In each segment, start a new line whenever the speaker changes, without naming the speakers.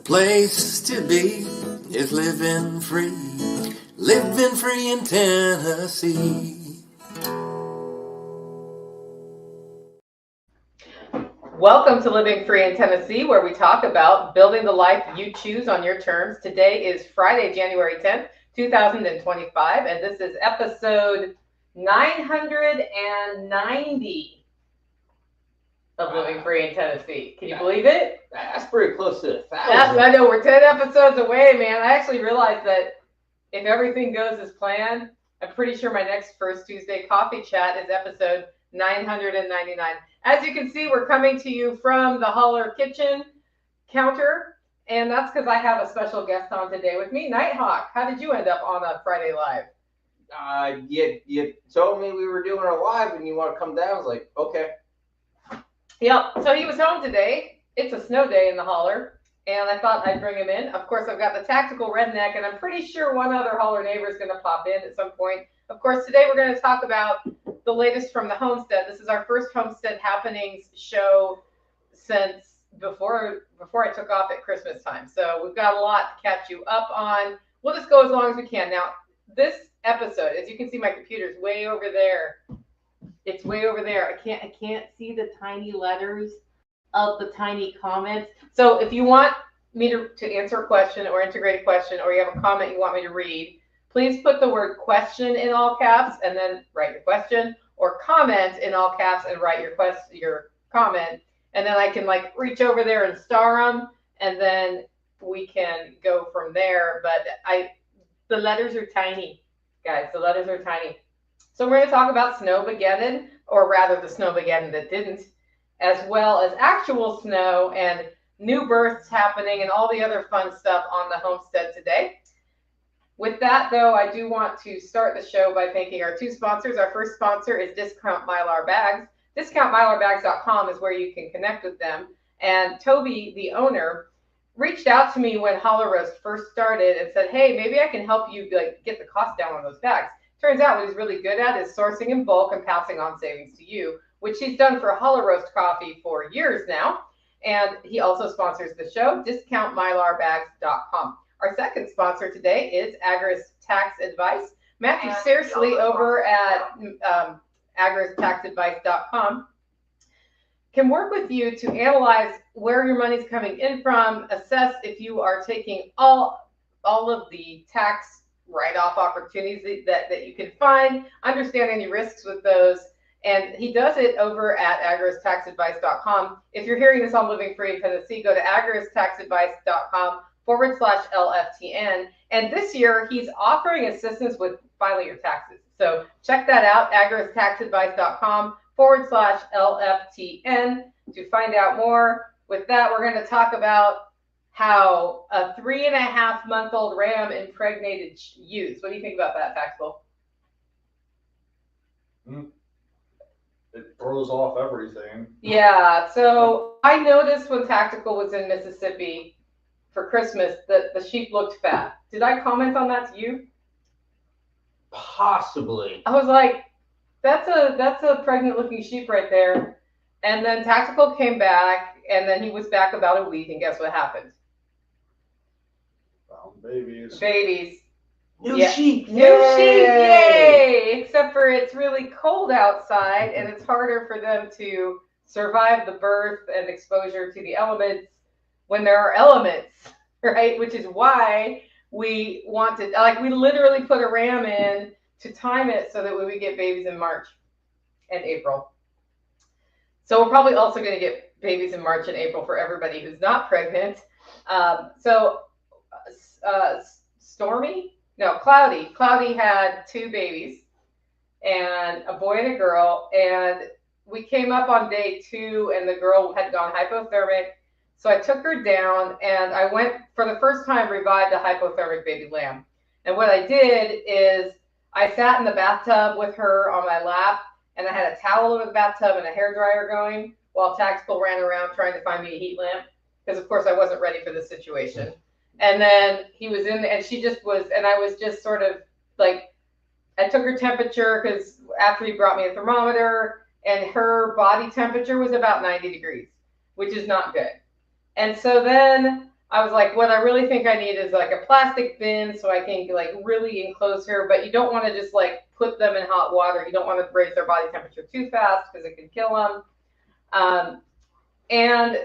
place to be is living free in Tennessee.
Welcome to Living Free in Tennessee, where we talk about building the life you choose on your terms. Today is Friday, January 10th, 2025, and this is episode 990 of Living Free in Tennessee. Can you believe it?
That's pretty close to 1,000.
I know, we're 10 episodes away, man. I actually realized that if everything goes as planned, I'm pretty sure my next First Tuesday Coffee Chat is episode 999. As you can see, we're coming to you from the Holler Kitchen counter, and that's because I have a special guest on today with me, Nighthawk. How did you end up on a Friday Live?
You told me we were doing a live and you want to come down. I was like, okay.
Yep, so he was home today. It's a snow day in the Holler, and I thought I'd bring him in. Of course, I've got the Tactical Redneck, and I'm pretty sure one other Holler neighbor is going to pop in at some point. Of course, today we're going to talk about the latest from the Homestead. This is our first Homestead Happenings show since before I took off at Christmas time. So we've got a lot to catch you up on. We'll just go as long as we can. Now, this episode, as you can see, my computer's way over there. It's way over there. I can't see the tiny letters of the tiny comments. So if you want me to answer a question or integrate a question, or you have a comment you want me to read, please put the word question in all caps and then write your question, or comment in all caps and write your comment. And then I can reach over there and star them, and then we can go from there. But the letters are tiny, guys. The letters are tiny. So we're going to talk about snowmageddon, or rather the snowmageddon that didn't, as well as actual snow and new births happening and all the other fun stuff on the homestead today. With that, though, I do want to start the show by thanking our two sponsors. Our first sponsor is Discount Mylar Bags. DiscountMylarBags.com is where you can connect with them. And Toby, the owner, reached out to me when Holler Roast first started and said, hey, maybe I can help you get the cost down on those bags. Turns out what he's really good at is sourcing in bulk and passing on savings to you, which he's done for Holler Roast Coffee for years now. And he also sponsors the show, DiscountMylarBags.com. Our second sponsor today is Agris Tax Advice. Matthew Searsley over at agristaxadvice.com can work with you to analyze where your money's coming in from, assess if you are taking all of the tax write-off opportunities that you can find, understand any risks with those, and he does it over at agristaxadvice.com. If you're hearing this on Living Free in Tennessee, go to agristaxadvice.com/LFTN, and this year he's offering assistance with filing your taxes. So check that out, agristaxadvice.com/LFTN to find out more. With that, we're going to talk about how a 3.5-month-old ram impregnated ewes. What do you think about that, Tactical?
It throws off everything.
Yeah, so I noticed when Tactical was in Mississippi for Christmas that the sheep looked fat. Did I comment on that to you?
Possibly.
I was like, that's a pregnant-looking sheep right there. And then Tactical came back, and then he was back about a week, and guess what happened?
Found babies.
New sheep.
Yay! Except for it's really cold outside, and it's harder for them to survive the birth and exposure to the elements when there are elements, right? Which is why we wanted, we literally put a ram in to time it so that we would get babies in March and April. So we're probably also going to get babies in March and April for everybody who's not pregnant. Cloudy had two babies, and a boy and a girl, and we came up on day 2 and the girl had gone hypothermic. So I took her down and I went, for the first time, revived a hypothermic baby lamb. And what I did is I sat in the bathtub with her on my lap, and I had a towel over the bathtub and a hairdryer going while Tactical ran around trying to find me a heat lamp, because of course I wasn't ready for this situation. And then he was in, and she just was, and I was just sort of like, I took her temperature because after he brought me a thermometer, and her body temperature was about 90 degrees, which is not good. And so then I was like, what I really think I need is like a plastic bin so I can like really enclose her, but you don't want to just like put them in hot water. You don't want to raise their body temperature too fast because it can kill them. And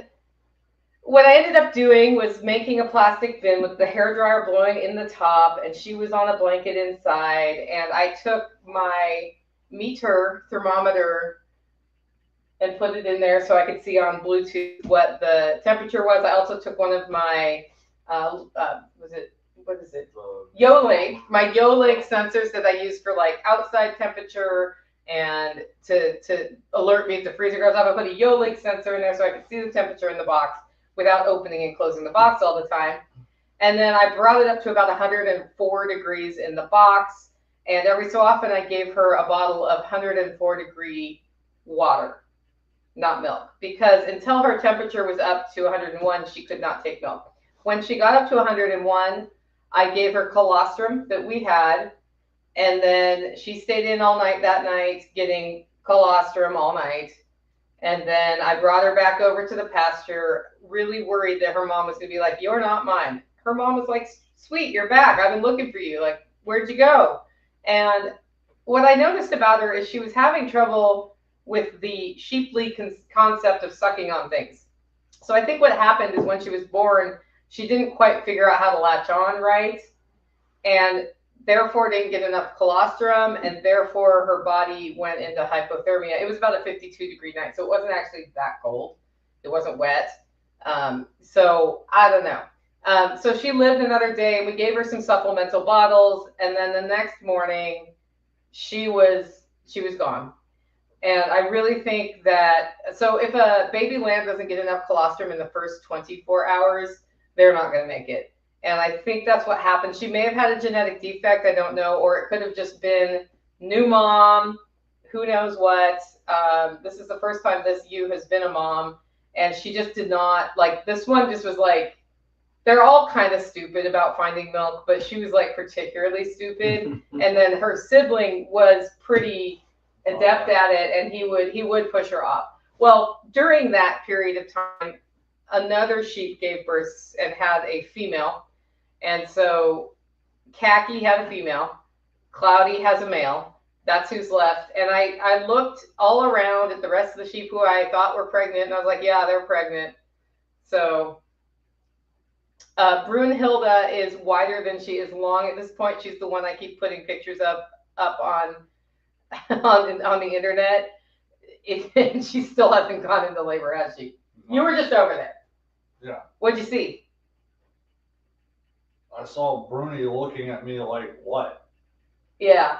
what I ended up doing was making a plastic bin with the hairdryer blowing in the top, and she was on a blanket inside. And I took my meter thermometer and put it in there so I could see on Bluetooth what the temperature was. I also took one of my, what is it? Yoleg, my Yoleg sensors that I use for like outside temperature and to alert me if the freezer goes off. I put a Yoleg sensor in there so I could see the temperature in the box without opening and closing the box all the time. And then I brought it up to about 104 degrees in the box. And every so often I gave her a bottle of 104 degree water. Not milk, because until her temperature was up to 101, she could not take milk. When she got up to 101, I gave her colostrum that we had, and then she stayed in all night that night getting colostrum all night. And then I brought her back over to the pasture, really worried that her mom was going to be like, "You're not mine." Her mom was like, "Sweet, you're back. I've been looking for you. Like, where'd you go?" And what I noticed about her is she was having trouble with the sheeply concept of sucking on things. So I think what happened is when she was born, she didn't quite figure out how to latch on right, and therefore didn't get enough colostrum, and therefore her body went into hypothermia. It was about a 52-degree night, so it wasn't actually that cold. It wasn't wet. So I don't know. So she lived another day, and we gave her some supplemental bottles, and then the next morning she was gone. And I really think that, so if a baby lamb doesn't get enough colostrum in the first 24 hours, they're not going to make it. And I think that's what happened. She may have had a genetic defect, I don't know, or it could have just been new mom, who knows what. This is the first time this ewe has been a mom, and she just did not, like, this one just was like, they're all kind of stupid about finding milk, but she was like particularly stupid. And then her sibling was pretty adept at it, and he would push her off. Well, during that period of time, another sheep gave birth and had a female, and so Khaki had a female, Cloudy has a male. That's who's left. And I looked all around at the rest of the sheep who I thought were pregnant, and I was like, yeah, they're pregnant. So Brunhilde is wider than she is long. At this point, she's the one I keep putting pictures of up on the internet. And she still hasn't gone into labor, has she? You were just over there.
Yeah.
What'd you see?
I saw Bruni looking at me like, what?
Yeah.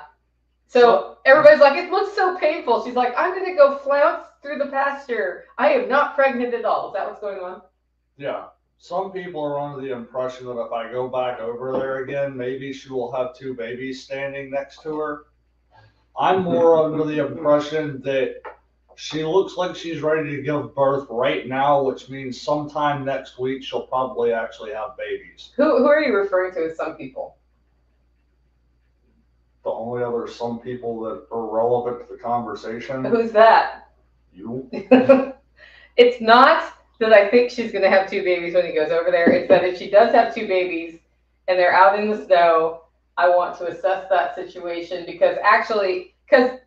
So everybody's like, it looks so painful. She's like, I'm going to go flounce through the pasture. I am not pregnant at all. Is that what's going on?
Yeah. Some people are under the impression that if I go back over there again, maybe she will have two babies standing next to her. I'm more under the impression that she looks like she's ready to give birth right now, which means sometime next week she'll probably actually have babies.
Who are you referring to as some people?
The only other some people that are relevant to the conversation.
Who's that?
You.
It's not that I think she's going to have two babies when he goes over there. It's that if she does have two babies and they're out in the snow, I want to assess that situation because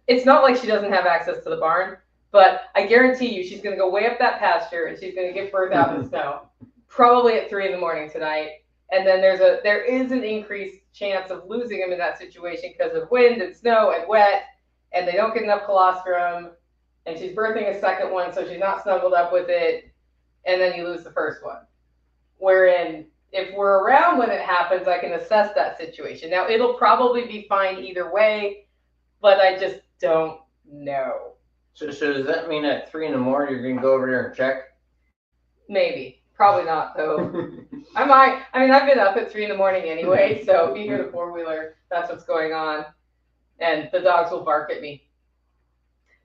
it's not like she doesn't have access to the barn, but I guarantee you she's going to go way up that pasture and she's going to give birth out in the snow, probably at 3 a.m. tonight. And then there is an increased chance of losing him in that situation because of wind and snow and wet, and they don't get enough colostrum, and she's birthing a second one, so she's not snuggled up with it, and then you lose the first one. Wherein, if we're around when it happens, I can assess that situation. Now, it'll probably be fine either way, but I just don't know.
So does that mean at 3 a.m. you're going to go over there and check?
Maybe. Probably not, though. I might. I mean, I've been up at 3 a.m. anyway, so if you hear the four-wheeler, that's what's going on. And the dogs will bark at me.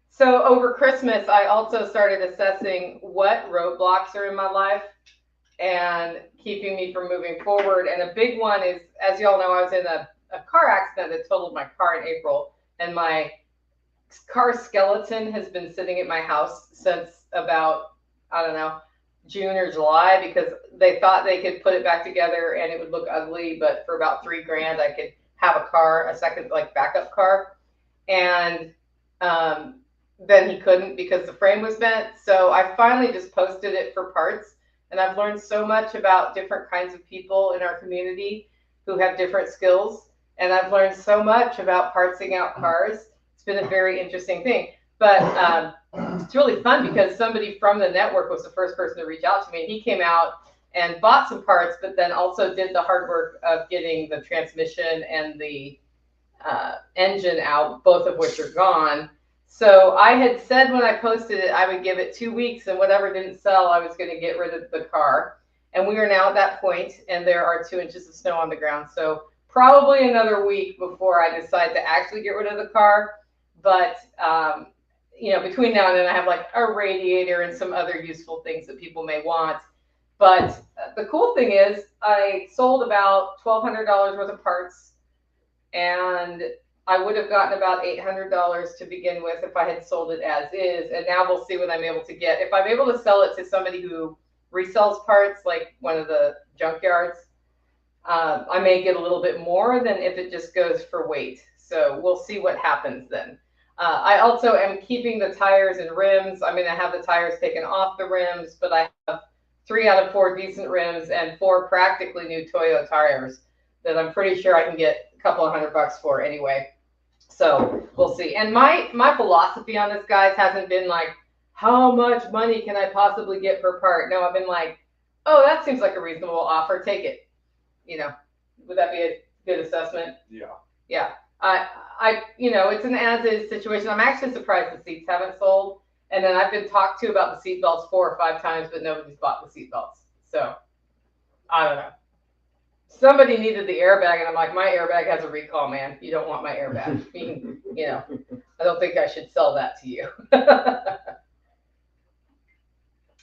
So over Christmas, I also started assessing what roadblocks are in my life and keeping me from moving forward. And a big one is, as y'all know, I was in a car accident that totaled my car in April. And my car skeleton has been sitting at my house since about, I don't know, June or July because they thought they could put it back together and it would look ugly, but for about $3,000 I could have a second like backup car. And then he couldn't because the frame was bent. So I finally just posted it for parts. And I've learned so much about different kinds of people in our community who have different skills. And I've learned so much about partsing out cars. It's been a very interesting thing. But it's really fun because somebody from the network was the first person to reach out to me. And he came out and bought some parts, but then also did the hard work of getting the transmission and the engine out, both of which are gone. So I had said when I posted it, I would give it 2 weeks, and whatever didn't sell, I was going to get rid of the car. And we are now at that point, and there are 2 inches of snow on the ground. So probably another week before I decide to actually get rid of the car. But, between now and then I have like a radiator and some other useful things that people may want. But the cool thing is I sold about $1,200 worth of parts, and I would have gotten about $800 to begin with if I had sold it as is. And now we'll see what I'm able to get. If I'm able to sell it to somebody who resells parts, like one of the junkyards, I may get a little bit more than if it just goes for weight. So we'll see what happens then. I also am keeping the tires and rims. I mean, I have the tires taken off the rims, but I have 3 out of 4 decent rims and 4 practically new Toyo tires that I'm pretty sure I can get a couple of $100 for anyway. So we'll see. And my philosophy on this, guys, hasn't been like, how much money can I possibly get per part? No, I've been like, oh, that seems like a reasonable offer. Take it. Would that be a good assessment?
Yeah.
Yeah. It's an as-is situation. I'm actually surprised the seats haven't sold. And then I've been talked to about the seat belts 4 or 5 times, but nobody's bought the seat belts. So I don't know. Somebody needed the airbag, and I'm like, my airbag has a recall, man. You don't want my airbag. I don't think I should sell that to you.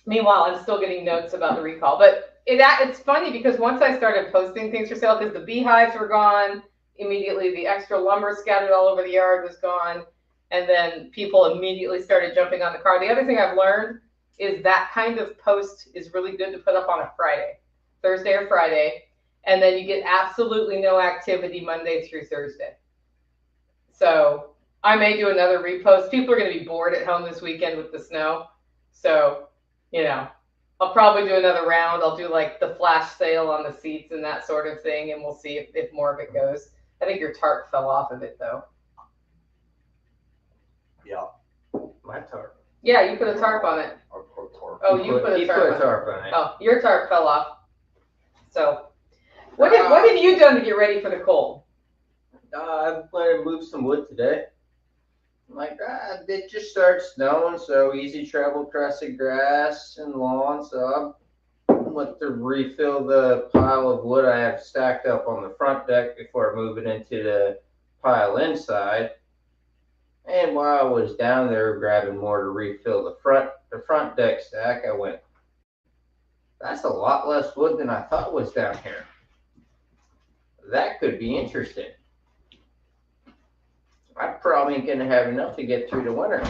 Meanwhile, I'm still getting notes about the recall. But it's funny because once I started posting things for sale, because the beehives were gone, immediately the extra lumber scattered all over the yard was gone, and then people immediately started jumping on the car. The other thing I've learned is that kind of post is really good to put up on a Friday, Thursday or Friday. And then you get absolutely no activity Monday through Thursday. So I may do another repost. People are going to be bored at home this weekend with the snow. So, I'll probably do another round. I'll do like the flash sale on the seats and that sort of thing. And we'll see if more of it goes. I think your tarp fell off of it, though.
Yeah.
My tarp.
Yeah, you put a tarp on it.
I'll put a tarp.
Oh, you put a
tarp on it.
Oh, your tarp fell off. So what have you done to get ready for the cold?
I'm planning to move some wood today. I'm like, it just started snowing, so easy travel across the grass and lawn. So I went to refill the pile of wood I have stacked up on the front deck before I move it into the pile inside. And while I was down there grabbing more to refill the front deck stack, I went, that's a lot less wood than I thought was down here. That could be interesting. I probably ain't gonna have enough to get through the winter.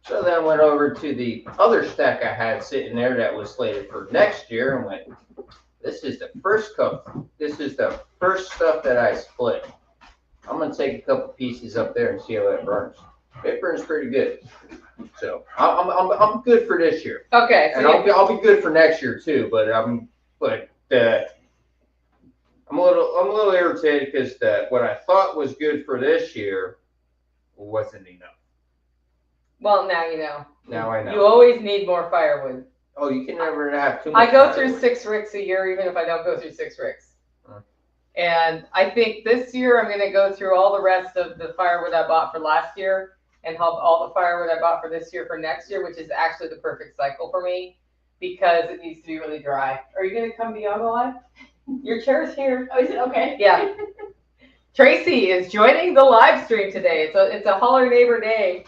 So then I went over to the other stack I had sitting there that was slated for next year and went, this is the first stuff that I split. I'm gonna take a couple pieces up there and see how that burns. It burns pretty good. So I'm good for this year.
Okay.
So and I'll be good for next year too, but I'm a little irritated because what I thought was good for this year wasn't enough.
Well, now you know.
Now I know.
You always need more firewood.
Oh, you can never have too much.
I go
firewood.
through 6 ricks a year, even if I don't go through 6 ricks. And I think this year I'm going to go through all the rest of the firewood I bought for last year and help all the firewood I bought for this year for next year, which is actually the perfect cycle for me because it needs to be really dry. Are you going to come beyond the live? Your chair's here.
Oh, is it? Okay.
Yeah. Tracy is joining the live stream today. It's a Holler Neighbor Day.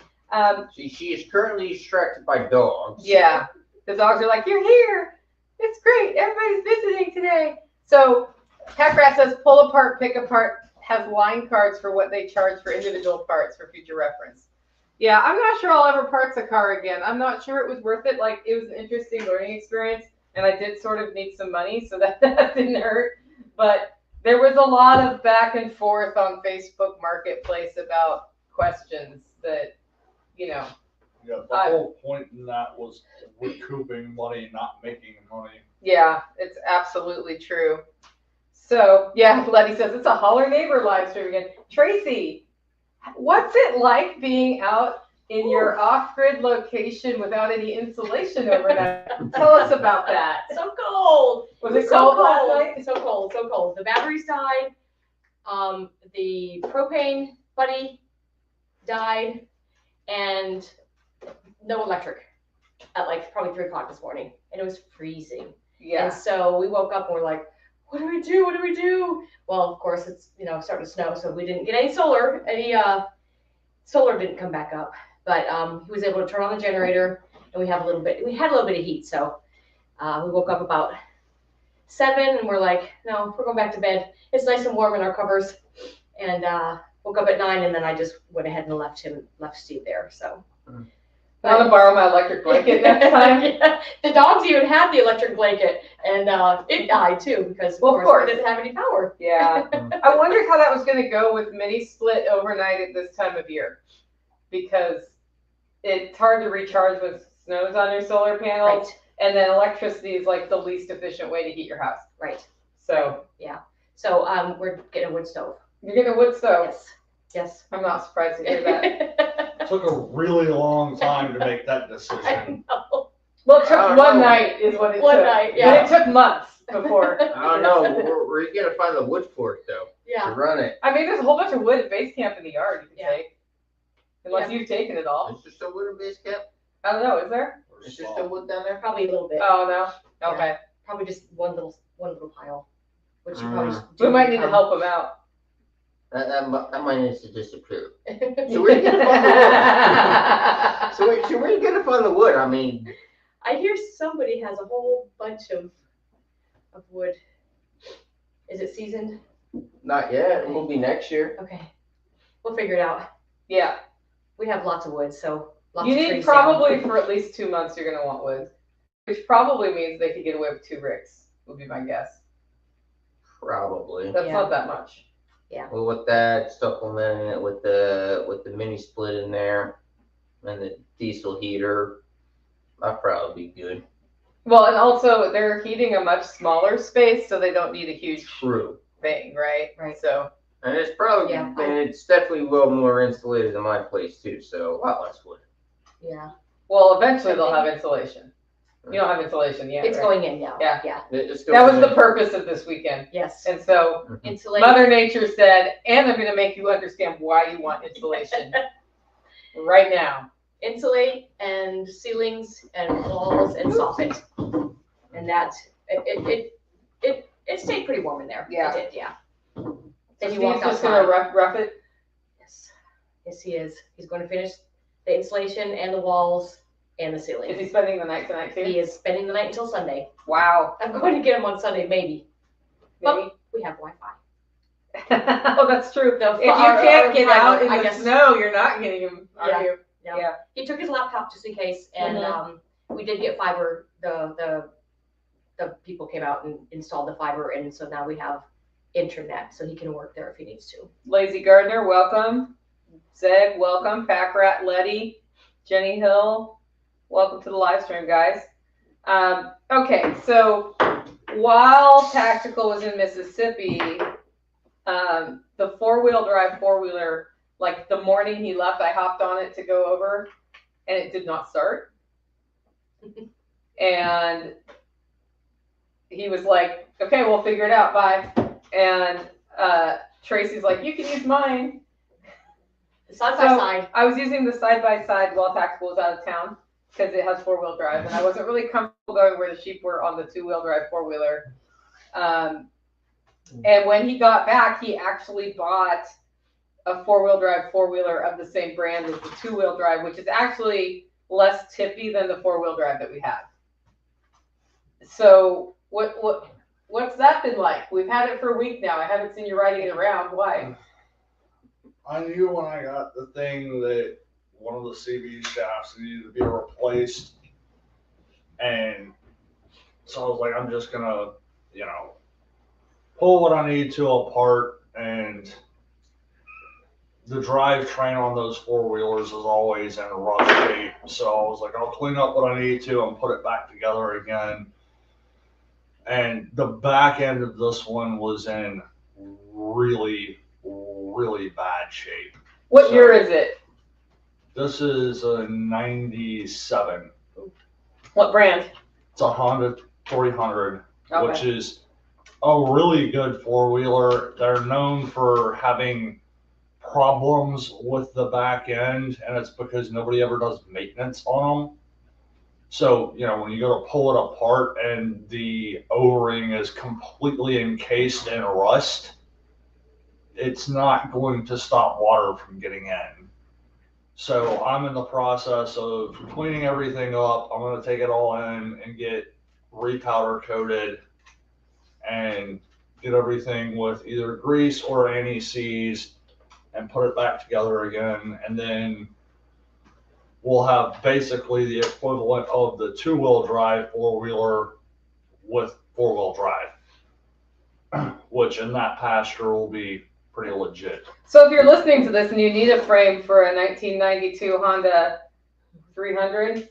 She is currently distracted by dogs.
Yeah. The dogs are like, you're here. It's great. Everybody's visiting today. So Catrat says pull apart, pick apart, has line cards for what they charge for individual parts for future reference. Yeah, I'm not sure I'll ever parts a car again. I'm not sure it was worth it. Like, it was an interesting learning experience, and I did sort of need some money, so that didn't hurt. But there was a lot of back and forth on Facebook Marketplace about questions that,
Yeah, the whole point in that was recouping money, not making money.
Yeah, it's absolutely true. So, yeah, Letty says it's a holler neighbor live stream again. Tracy, what's it like being out in your off-grid location without any insulation overnight? Tell us about that.
So cold.
Was it cold last night?
So cold, so cold. The batteries died. The propane buddy died, and no electric at like probably 3 o'clock this morning, and it was freezing. And
Yeah.
so we woke up and we're like, what do we do? What do we do? Well, of course it's starting to snow, so we didn't get any solar. Solar didn't come back up, but he was able to turn on the generator, and we had a little bit of heat. So we woke up about 7, and we're like, no, we're going back to bed. It's nice and warm in our covers, and woke up at 9, and then I just went ahead and left Steve there. So.
I want to borrow my electric blanket next time.
Yeah. The dogs even had the electric blanket, and it died too because of course we didn't have any power.
Yeah. I wondered how that was going to go with mini split overnight at this time of year, because it's hard to recharge when snow's on your solar panels,
Right.
and then electricity is like the least efficient way to heat your house.
Right.
So
So we're getting a wood stove.
you're getting a wood stove.
Yes.
I'm not surprised to hear that.
Took a really long time to make that
I
decision.
know.
Well, it took
I don't
one
know.
night is what it
One
took.
night,
But
yeah.
it took months before.
I don't know. Where you gonna find the wood for it though? To
Yeah.
run it.
I mean, there's a whole bunch of wood at base camp in the yard you can
Yeah.
take. Unless you've taken it all.
Is there still wood in base camp?
I don't know, is there?
Is there still wood down there?
Probably a little bit.
Oh, no? Okay.
Probably just one little pile, which you
Mm.
probably just
We might need to help them out.
That might need to disappear.
help.
So where you gonna find the wood? So where you gonna find the wood? I mean,
I hear somebody has a whole bunch of wood. Is it seasoned?
not yet. It will be next year.
Okay, we'll figure it out.
Yeah.
We have lots of wood, so lots
You
of
need
trees
probably for at least 2 months you're going to want wood. Which probably means they could get away with 2 ricks, would be my guess.
Probably.
That's
Yeah.
not that much.
Well, with that, supplementing it with the mini split in there and the diesel heater, that'd probably be good.
Well, and also they're heating a much smaller space, so they don't need a huge
True.
thing, right?
Right.
So,
And it's probably,
Yeah.
and it's definitely well more insulated than my place too, so a lot less wood.
Yeah,
well, eventually they'll have insulation. You don't have insulation yet,
it's
right?
going in now.
Yeah.
Yeah.
It's
That was
going
the
in.
purpose of this weekend.
Yes.
And so
Insulate.
Mother Nature said, and I'm going to make you understand why you want insulation right now.
Insulate and ceilings and walls and soffit, and that it stayed pretty warm in there.
Yeah.
It did. Yeah.
So
Then you
Steve's
walk
just
outside.
going to rough it.
Yes. Yes, he is. He's going to finish the insulation and the walls and the
Is
ceiling.
he spending the night tonight too?
He is spending the night until Sunday.
Wow.
I'm going to get him on Sunday, maybe.
Maybe.
We have Wi-Fi.
Oh, that's true.
The-
If you
our-
can't
our
get
fiber,
out in
I
the
guess.
snow, you're not getting him, are
Yeah.
you?
Yeah.
Yeah.
He took his laptop just in case, and
Mhm.
we did get fiber. The people came out and installed the fiber, and so now we have internet, so he can work there if he needs to.
Lazy Gardener, welcome. Zeg, welcome. Pack Rat Letty, Jenny Hill, welcome to the live stream, guys. Okay, so while Tactical was in Mississippi, the four-wheel drive four-wheeler, like the morning he left, I hopped on it to go over, and it did not start. And he was like, okay, we'll figure it out, bye. And Tracy's like, you can use mine.
Side by side.
I was using the side-by-side while Tactical was out of town because it has four-wheel drive, and I wasn't really comfortable going where the sheep were on the two-wheel drive four-wheeler. And when he got back, he actually bought a four-wheel drive four-wheeler of the same brand as the two-wheel drive, which is actually less tippy than the four-wheel drive that we have. So what's that been like? We've had it for a week now. I haven't seen you riding it around. Why?
I knew when I got the thing that one of the CV shafts needed to be replaced. And so I was like, I'm just gonna, pull what I need to apart. And the drivetrain on those four-wheelers is always in rough shape. So I was like, I'll clean up what I need to and put it back together again. And the back end of this one was in really, really bad shape.
What year is it?
This is a 97.
What brand?
It's a Honda 300,
Okay.
which is a really good four-wheeler. They're known for having problems with the back end, and it's because nobody ever does maintenance on them. So, when you go to pull it apart and the O-ring is completely encased in rust, it's not going to stop water from getting in. So I'm in the process of cleaning everything up. I'm going to take it all in and get repowder coated and get everything with either grease or anti-seize and put it back together again. And then we'll have basically the equivalent of the two-wheel drive four-wheeler with four-wheel drive, which in that pasture will be pretty legit.
So if you're listening to this and you need a frame for a 1992 Honda 300,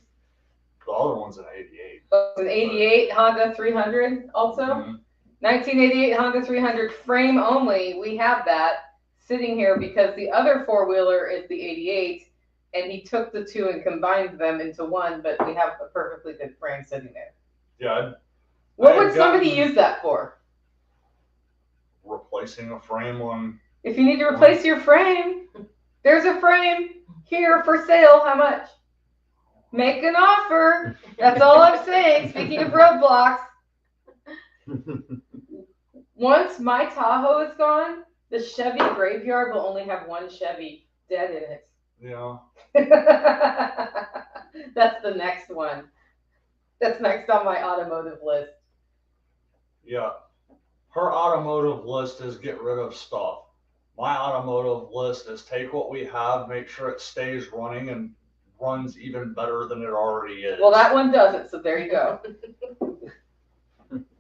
The other one's an 88.
it's an 88 Honda 300 also.
Mm-hmm.
1988 Honda 300 frame only. We have that sitting here because the other four-wheeler is the 88, and he took the two and combined them into one, but we have a perfectly good frame sitting there.
Yeah.
What would somebody use that for?
Replacing a frame on.
If you need to replace your frame, there's a frame here for sale. How much? Make an offer. That's all I'm saying. Speaking of roadblocks, once my Tahoe is gone, the Chevy graveyard will only have one Chevy dead in it.
Yeah.
That's the next one. That's next on my automotive list.
Yeah. Her automotive list is get rid of stuff. My automotive list is take what we have, make sure it stays running and runs even better than it already is.
Well, that one doesn't, so there you go.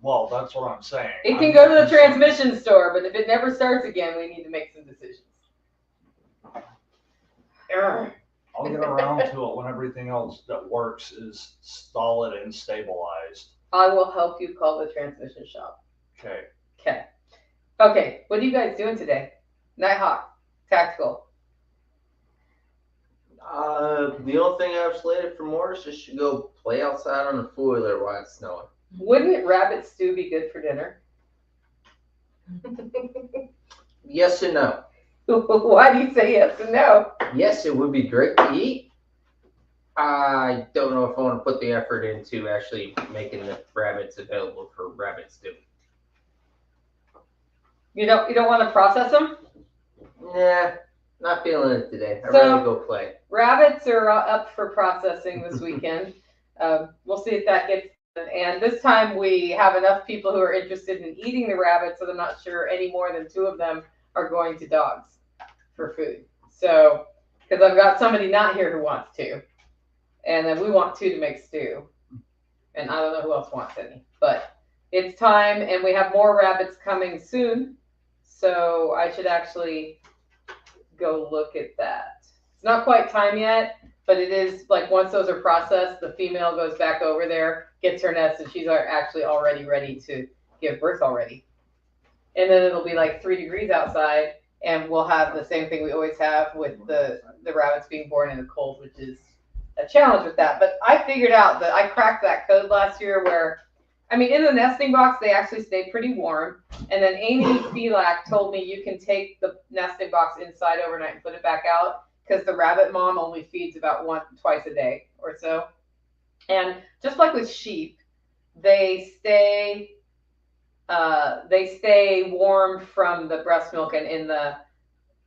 Well, that's what I'm saying.
It can go to the transmission store, but if it never starts again, we need to make some decisions.
I'll get around to it when everything else that works is solid and stabilized.
I will help you call the transmission shop.
Okay.
Okay, what are you guys doing today? Nighthawk, Tactical.
The only thing I've slated for more is just to go play outside on the four-wheeler while it's snowing.
Wouldn't rabbit stew be good for dinner?
Yes and no.
Why do you say yes and no?
Yes, it would be great to eat. I don't know if I want to put the effort into actually making the rabbits available for rabbit stew.
You don't want to process them?
Nah, not feeling it today. I'd
So-
rather go play.
Rabbits are up for processing this weekend. We'll see if that gets. And this time we have enough people who are interested in eating the rabbits, so I'm not sure any more than 2 of them are going to dogs for food. So, because I've got somebody not here who wants to, and then we want 2 to make stew, and I don't know who else wants any, but it's time, and we have more rabbits coming soon, so I should actually go look at that. It's not quite time yet, but it is like once those are processed, the female goes back over there, gets her nest, and she's actually already ready to give birth already. And then it'll be like 3 degrees outside, and we'll have the same thing we always have with the rabbits being born in the cold, which is a challenge with that. But I figured out that I cracked that code last year where, I mean, in the nesting box, they actually stay pretty warm. And then Amy Felak told me you can take the nesting box inside overnight and put it back out because the rabbit mom only feeds about twice a day or so. And just like with sheep, they stay warm from the breast milk and in the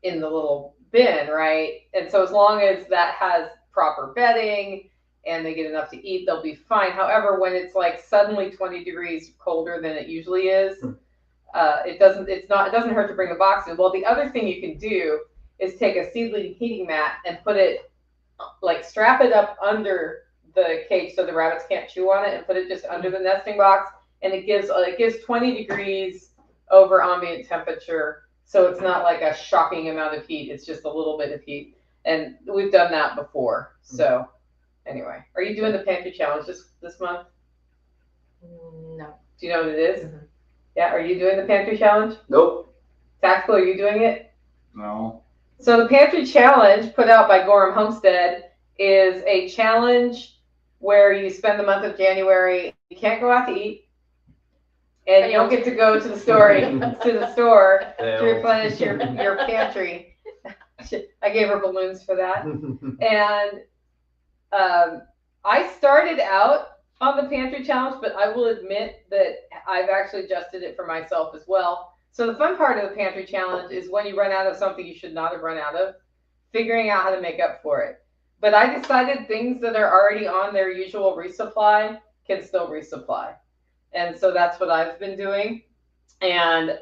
little bin, right? And so as long as that has proper bedding and they get enough to eat, they'll be fine. However, when it's like suddenly 20 degrees colder than it usually is, it doesn't hurt to bring the box in. Well, the other thing you can do is take a seedling heating mat and put it like strap it up under the cage so the rabbits can't chew on it, and put it just under the nesting box, and it gives 20 degrees over ambient temperature, so it's not like a shocking amount of heat. It's just a little bit of heat, and we've done that before. So anyway, are you doing the pantry challenge this month?
No.
Do you know what it is?
Mhm.
Yeah. Are you doing the pantry challenge?
Nope.
Tactical, are you doing it?
No.
So the pantry challenge put out by Homestead is a challenge where you spend the month of January. You can't go out to eat, and you don't get to go to the store to replenish your pantry. I gave her balloons for that. And I started out on the pantry challenge, but I will admit that I've actually adjusted it for myself as well. So the fun part of the pantry challenge is when you run out of something you should not have run out of, figuring out how to make up for it. But I decided things that are already on their usual resupply can still resupply. And so that's what I've been doing. And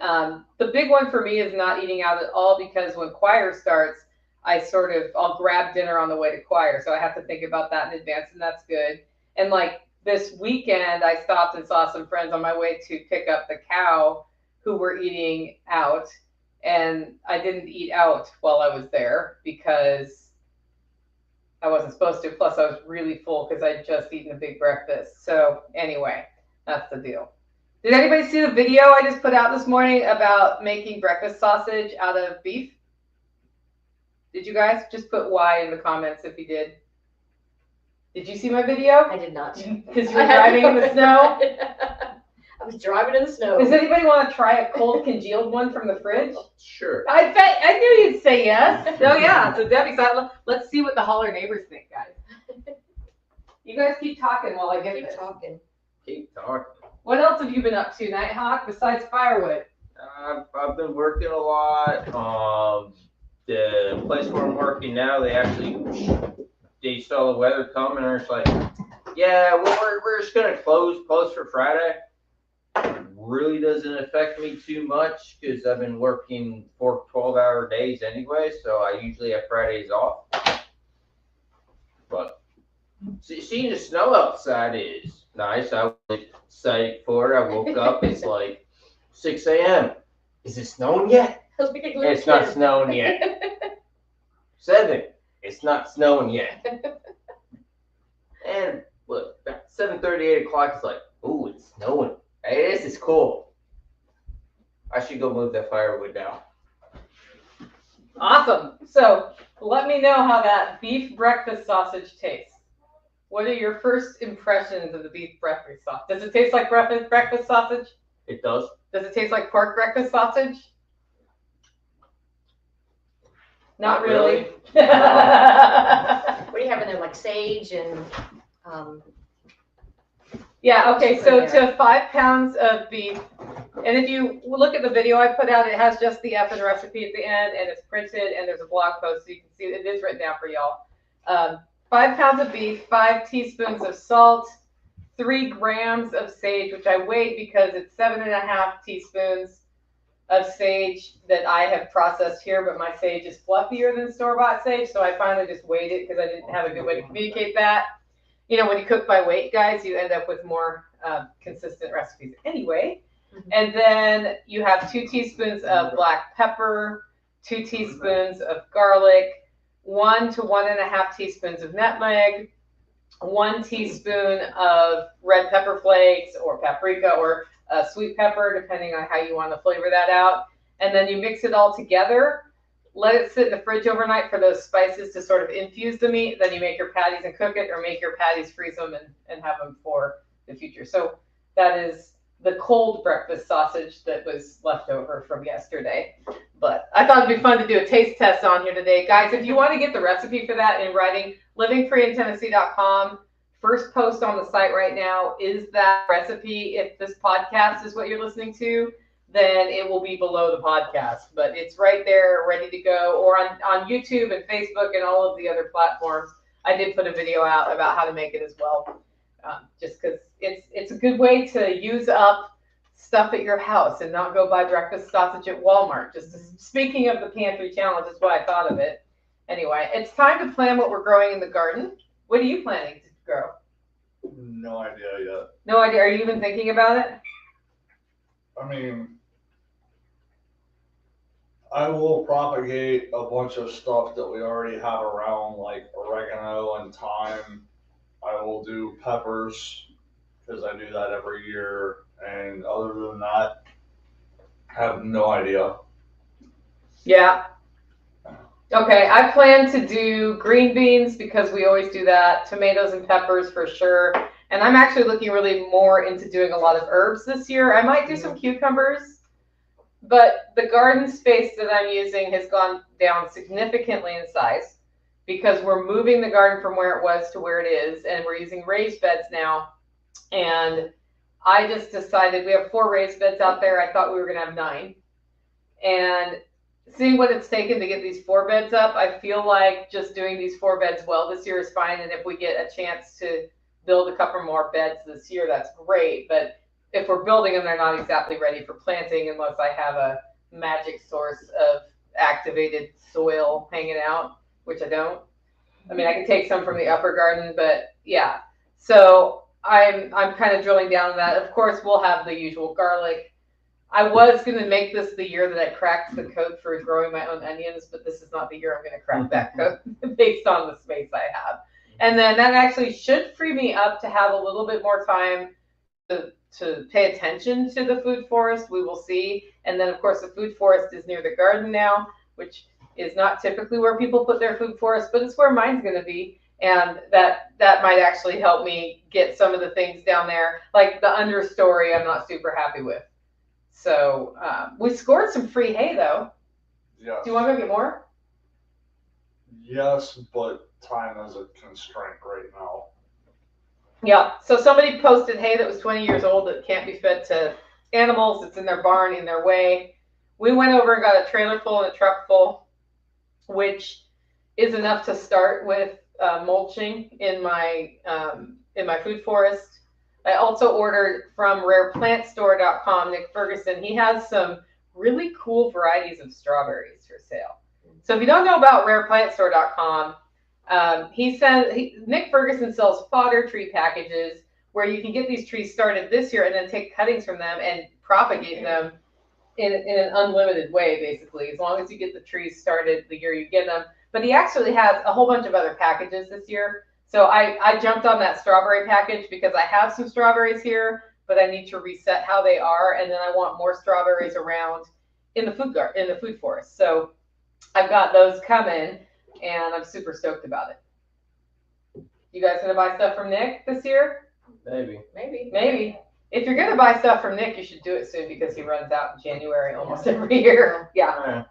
the big one for me is not eating out at all, because when choir starts, I'll grab dinner on the way to choir. So I have to think about that in advance, and that's good. And like this weekend, I stopped and saw some friends on my way to pick up the cow who were eating out. And I didn't eat out while I was there because I wasn't supposed to. Plus, I was really full because I'd just eaten a big breakfast. So anyway, that's the deal. Did anybody see the video I just put out this morning about making breakfast sausage out of beef? Did you guys? Just put Y in the comments if you did. Did you see my video?
I did not.
Because you were driving in the snow?
I was driving in the snow.
Does anybody want to try a cold congealed one from the fridge?
Sure.
I knew you'd say yes. Oh yeah. So Debbie's out. Let's see what the holler neighbors think, guys. You guys keep talking while I get
Keep
this.
talking.
Keep talking.
What else have you been up to, Nighthawk, besides firewood?
I've been working a lot. The place where I'm working now, they saw the weather coming, and it's like, yeah, we're just gonna close for Friday. Really doesn't affect me too much because I've been working 4 12-hour days anyway, so I usually have Fridays off. But seeing the snow outside is nice. I was excited for it. I woke up, it's like 6 a.m. Is it snowing yet? It's not snowing yet. 7, it's not snowing yet. And look, about 7:30, 8 o'clock, it's like, ooh, it's snowing. Hey, this is cool. I should go move that firewood down.
Awesome. So let me know how that beef breakfast sausage tastes. What are your first impressions of the beef breakfast sausage? Does it taste like breakfast sausage?
It does.
Does it taste like pork breakfast sausage? Not really.
What do you have in there, like sage and
Yeah, okay, so to 5 pounds of beef, and if you look at the video I put out, it has just the effing recipe at the end, and it's printed, and there's a blog post, so you can see it is written down for y'all. 5 pounds of beef, 5 teaspoons of salt, 3 grams of sage, which I weighed because it's 7.5 teaspoons of sage that I have processed here, but my sage is fluffier than store-bought sage, so I finally just weighed it because I didn't have a good way to communicate that. You know, when you cook by weight, guys, you end up with more consistent recipes anyway. And then you have 2 teaspoons of black pepper, 2 teaspoons of garlic, 1 to 1.5 teaspoons of nutmeg, 1 teaspoon of red pepper flakes or paprika or sweet pepper, depending on how you want to flavor that out. And then you mix it all together. Let it sit in the fridge overnight for those spices to sort of infuse the meat. Then you make your patties and cook it, or make your patties, freeze them, and have them for the future. So that is the cold breakfast sausage that was left over from yesterday. But I thought it'd be fun to do a taste test on here today. Guys, if you want to get the recipe for that in writing, livingfreeintennessee.com. First post on the site right now is that recipe. If this podcast is what you're listening to, then it will be below the podcast, but it's right there ready to go, or on YouTube and Facebook and all of the other platforms. I did put a video out about how to make it as well, just because it's a good way to use up stuff at your house and not go buy breakfast sausage at Walmart. Just speaking of the pantry challenge, is why I thought of it. Anyway, it's time to plan what we're growing in the garden. What are you planning to grow?
No idea yet.
No idea. Are you even thinking about it?
I mean, I will propagate a bunch of stuff that we already have around, like oregano and thyme. I will do peppers because I do that every year. And other than that, I have no idea.
Yeah. Okay, I plan to do green beans because we always do that. Tomatoes and peppers for sure. And I'm actually looking really more into doing a lot of herbs this year. I might do some cucumbers, but the garden space that I'm using has gone down significantly in size because we're moving the garden from where it was to where it is, and we're using raised beds now. And I just decided we have 4 raised beds out there. I thought we were going to have 9. And seeing what it's taken to get these 4 beds up, I feel like just doing these 4 beds well this year is fine. And if we get a chance to build a couple more beds this year, that's great. But if we're building them, they're not exactly ready for planting unless I have a magic source of activated soil hanging out, which I don't. I mean, I can take some from the upper garden, but yeah. So I'm kind of drilling down on that. Of course, we'll have the usual garlic. I was going to make this the year that I cracked the code for growing my own onions, but this is not the year I'm going to crack that code based on the space I have. And then that actually should free me up to have a little bit more time to pay attention to the food forest. We will see. And then, of course, the food forest is near the garden now, which is not typically where people put their food forest, but it's where mine's going to be. And that might actually help me get some of the things down there. Like the understory, I'm not super happy with. So we scored some free hay, though.
Yes.
Do you want to go get more?
Yes, but time is a constraint right now.
Yeah. So somebody posted hay that was 20 years old that can't be fed to animals. It's in their barn, in their way. We went over and got a trailer full and a truck full, which is enough to start with mulching in my food forest. I also ordered from rareplantstore.com, Nick Ferguson. He has some really cool varieties of strawberries for sale. So if you don't know about rareplantstore.com, Nick Ferguson sells fodder tree packages where you can get these trees started this year and then take cuttings from them and propagate them in an unlimited way, basically, as long as you get the trees started the year you get them. But he actually has a whole bunch of other packages this year. So I jumped on that strawberry package because I have some strawberries here, but I need to reset how they are, and then I want more strawberries around in the food forest. So I've got those coming, and I'm super stoked about it. You guys gonna buy stuff from Nick this year?
Maybe.
Maybe. If you're gonna buy stuff from Nick, you should do it soon because he runs out in January almost every year. Yeah.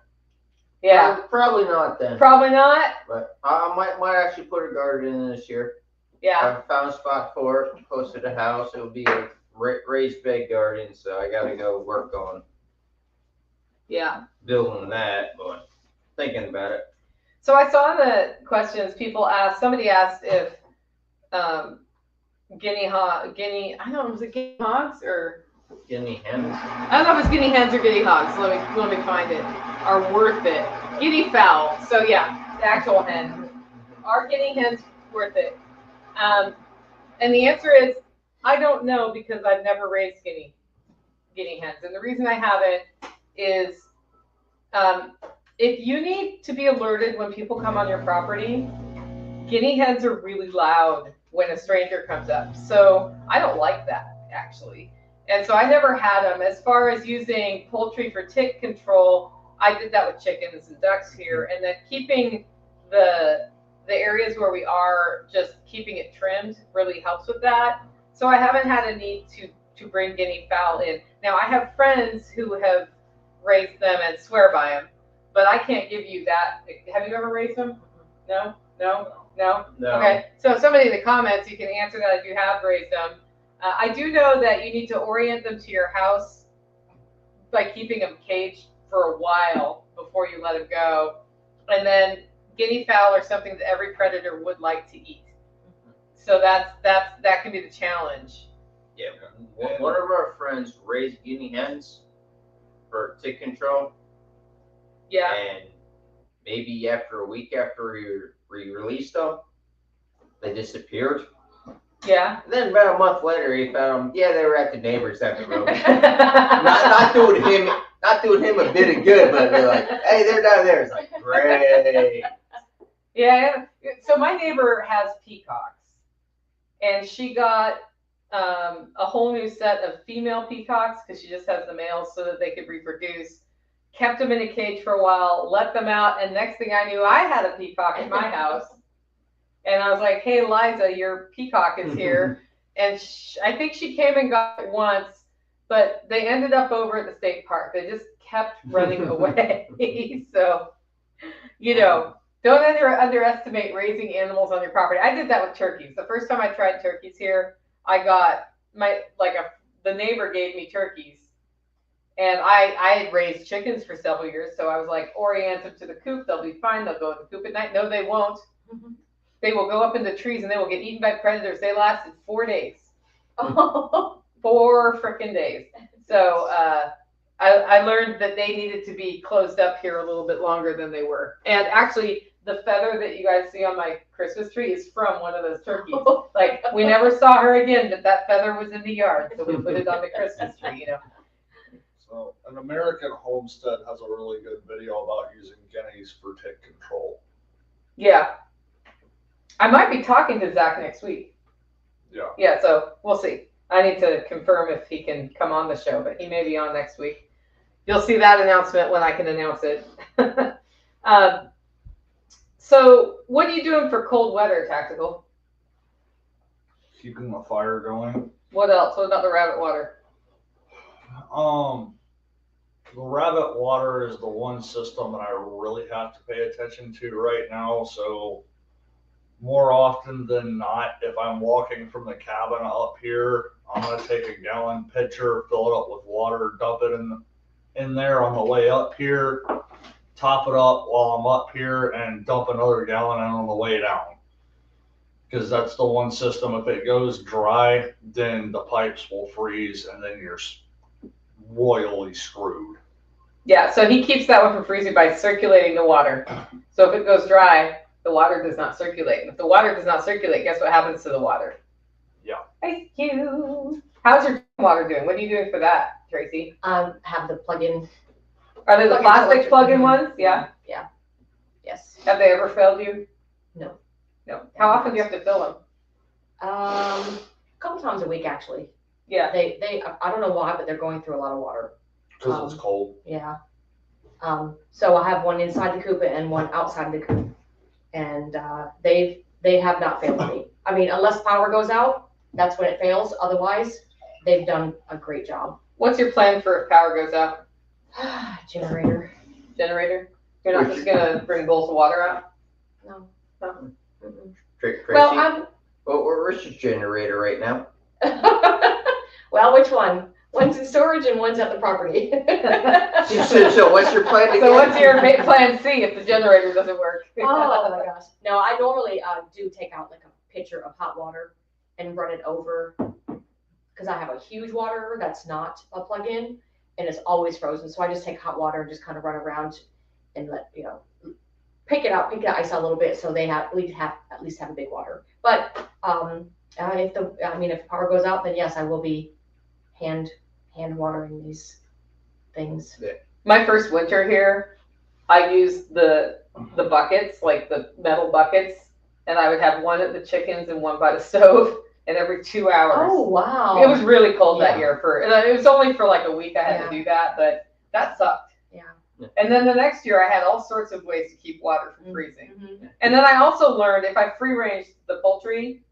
Yeah.
Probably not then.
Probably not.
But I might actually put a garden in this year.
Yeah.
I found a spot for it close to the house. It'll be a raised bed garden, so I got to go work on building that. But thinking about it.
So I saw in the questions somebody asked if guinea I don't know, was it guinea hogs or
Guinea hens?
I don't know if it's guinea hens or guinea hogs. Let me find it. Are worth it. Guinea fowl. So yeah, the actual hen. Are guinea hens worth it? And the answer is I don't know because I've never raised guinea hens. And the reason I haven't is if you need to be alerted when people come on your property, guinea hens are really loud when a stranger comes up. So I don't like that, actually. And so I never had them. As far as using poultry for tick control, I did that with chickens and ducks here. And then keeping the areas where we are, just keeping it trimmed really helps with that. So I haven't had a need to bring guinea fowl in. Now, I have friends who have raised them and swear by them, but I can't give you that. Have you ever raised them? No? Okay. So somebody in the comments, you can answer that if you have raised them. I do know that you need to orient them to your house by keeping them caged for a while before you let them go. And then guinea fowl are something that every predator would like to eat. So that can be the challenge.
Yeah. One of our friends raised guinea hens for tick control.
Yeah.
And maybe after a week after we released them, they disappeared.
Yeah.
And then about a month later, he found them. Yeah, they were at the neighbor's down the road. not doing him a bit of good, but they're like, hey, they're down there. It's like, great.
Yeah. So my neighbor has peacocks, and she got a whole new set of female peacocks because she just has the males so that they could reproduce. Kept them in a cage for a while, let them out, and next thing I knew, I had a peacock in my house. And I was like, hey, Liza, your peacock is here. And I think she came and got it once, but they ended up over at the state park. They just kept running away. So, don't underestimate raising animals on your property. I did that with turkeys. The first time I tried turkeys here, I got the neighbor gave me turkeys. And I had raised chickens for several years. So I was like, orient them to the coop. They'll be fine. They'll go in the coop at night. No, they won't. Mm-hmm. They will go up in the trees and they will get eaten by predators. They lasted 4 days. 4 freaking days. So I learned that they needed to be closed up here a little bit longer than they were. And actually, the feather that you guys see on my Christmas tree is from one of those turkeys. Like, we never saw her again, but that feather was in the yard. So we put it on the Christmas tree,
So an American Homestead has a really good video about using guineas for tick control.
Yeah. I might be talking to Zach next week.
Yeah. Yeah,
so we'll see. I need to confirm if he can come on the show, but he may be on next week. You'll see that announcement when I can announce it. So what are you doing for cold weather, Tactical?
Keeping the fire going.
What else? What about the rabbit water?
The rabbit water is the one system that I really have to pay attention to right now. So more often than not, if I'm walking from the cabin up here, I'm going to take a gallon pitcher, fill it up with water, dump it in there on the way up here, top it up while I'm up here, and dump another gallon in on the way down. Because that's the one system, if it goes dry, then the pipes will freeze, and then you're royally screwed.
Yeah, so he keeps that one from freezing by circulating the water. So if it goes dry, the water does not circulate. If the water does not circulate, guess what happens to the water?
Yeah.
Thank you. How's your water doing? What are you doing for that, Tracy?
Have the plug-in.
Are they the plastic plug-in ones? Yeah.
Yeah. Yes.
Have they ever failed you?
No.
No. How often do you have to fill them?
A couple times a week, actually.
Yeah.
They I don't know why, but they're going through a lot of water.
Because it's cold.
Yeah. So I have one inside the coop and one outside the coop, and they have not failed me. I mean, unless power goes out, that's when it fails. Otherwise, they've done a great job.
What's your plan for if power goes out?
Generator.
You're not just gonna bring bowls of water out?
No.
Tracy,
Well,
where's your generator right now?
well, which one? One's in storage and one's at the property.
So what's your plan again?
So what's your plan C if the generator doesn't work?
Oh my gosh. No, I normally do take out like a pitcher of hot water and run it over because I have a huge water that's not a plug-in and it's always frozen. So I just take hot water and just kind of run around and let, pick it ice out a little bit so they at least have a big water. But if power goes out, then yes, I will be hand watering these things.
Yeah.
My first winter here, I used the buckets, like the metal buckets, and I would have one at the chickens and one by the stove, and every 2 hours.
Oh wow!
It was really cold that year it was only for like a week I had to do that, but that sucked.
Yeah.
And then the next year I had all sorts of ways to keep water from freezing.
Mm-hmm.
And then I also learned if I free range the poultry,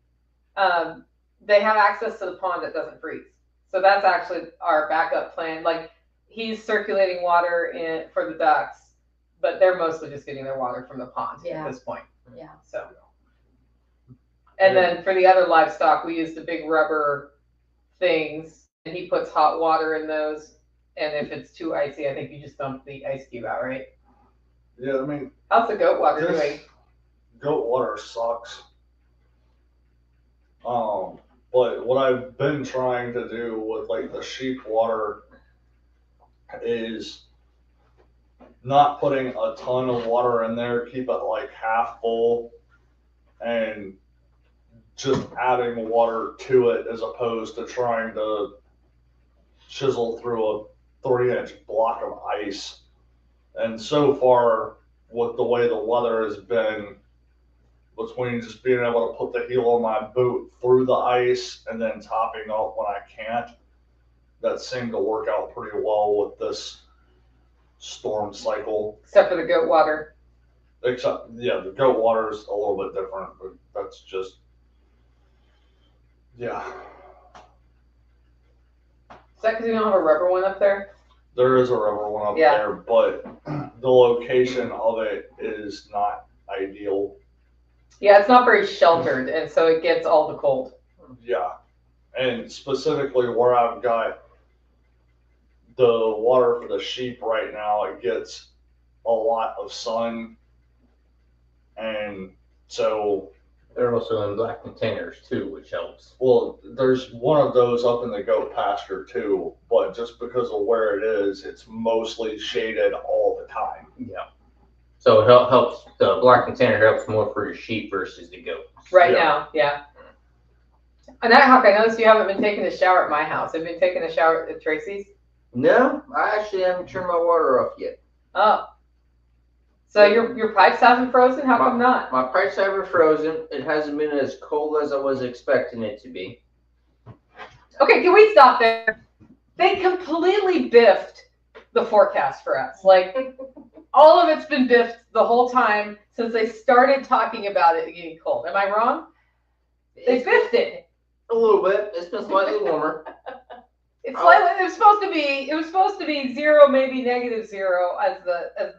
they have access to the pond that doesn't freeze. So that's actually our backup plan. Like he's circulating water for the ducks, but they're mostly just getting their water from the pond at this point.
Yeah.
So. And then for the other livestock, we use the big rubber things, and he puts hot water in those. And if it's too icy, I think you just dump the ice cube out, right?
Yeah, I mean.
How's the goat water doing?
Goat water sucks. But what I've been trying to do with like the sheep water is not putting a ton of water in there, keep it like half full, and just adding water to it as opposed to trying to chisel through a 3-inch block of ice. And so far, with the way the weather has been, between just being able to put the heel of my boot through the ice and then topping off when I can't, that seemed to work out pretty well with this storm cycle.
Except for the goat water.
Except, yeah, the goat water is a little bit different, but that's just, yeah.
Is that because you don't have a rubber one up there?
There is a rubber one up
Yeah.
there, but the location of it is not ideal.
Yeah, it's not very sheltered, and so it gets all the cold.
Yeah. And specifically where I've got the water for the sheep right now, it gets a lot of sun. And so,
They're also in black containers too, which helps.
well, there's one of those up in the goat pasture too, but just because of where it is, it's mostly shaded all the time.
Yeah. So it helps. The black container helps more for your sheep versus the goats.
Right
Yeah.
now, yeah. And that, Hawk, I noticed you haven't been taking a shower at my house. Have you been taking a shower at Tracy's?
No, I actually haven't turned my water off yet.
Oh. So your pipes haven't frozen? How come not?
My pipes haven't frozen. It hasn't been as cold as I was expecting it to be.
Okay, can we stop there? They completely biffed the forecast for us. Like, all of it's been biffed the whole time since they started talking about it getting cold. Am I wrong? They biffed it.
A little bit. It's been slightly warmer.
It's slightly. It was supposed to be 0, maybe -0 as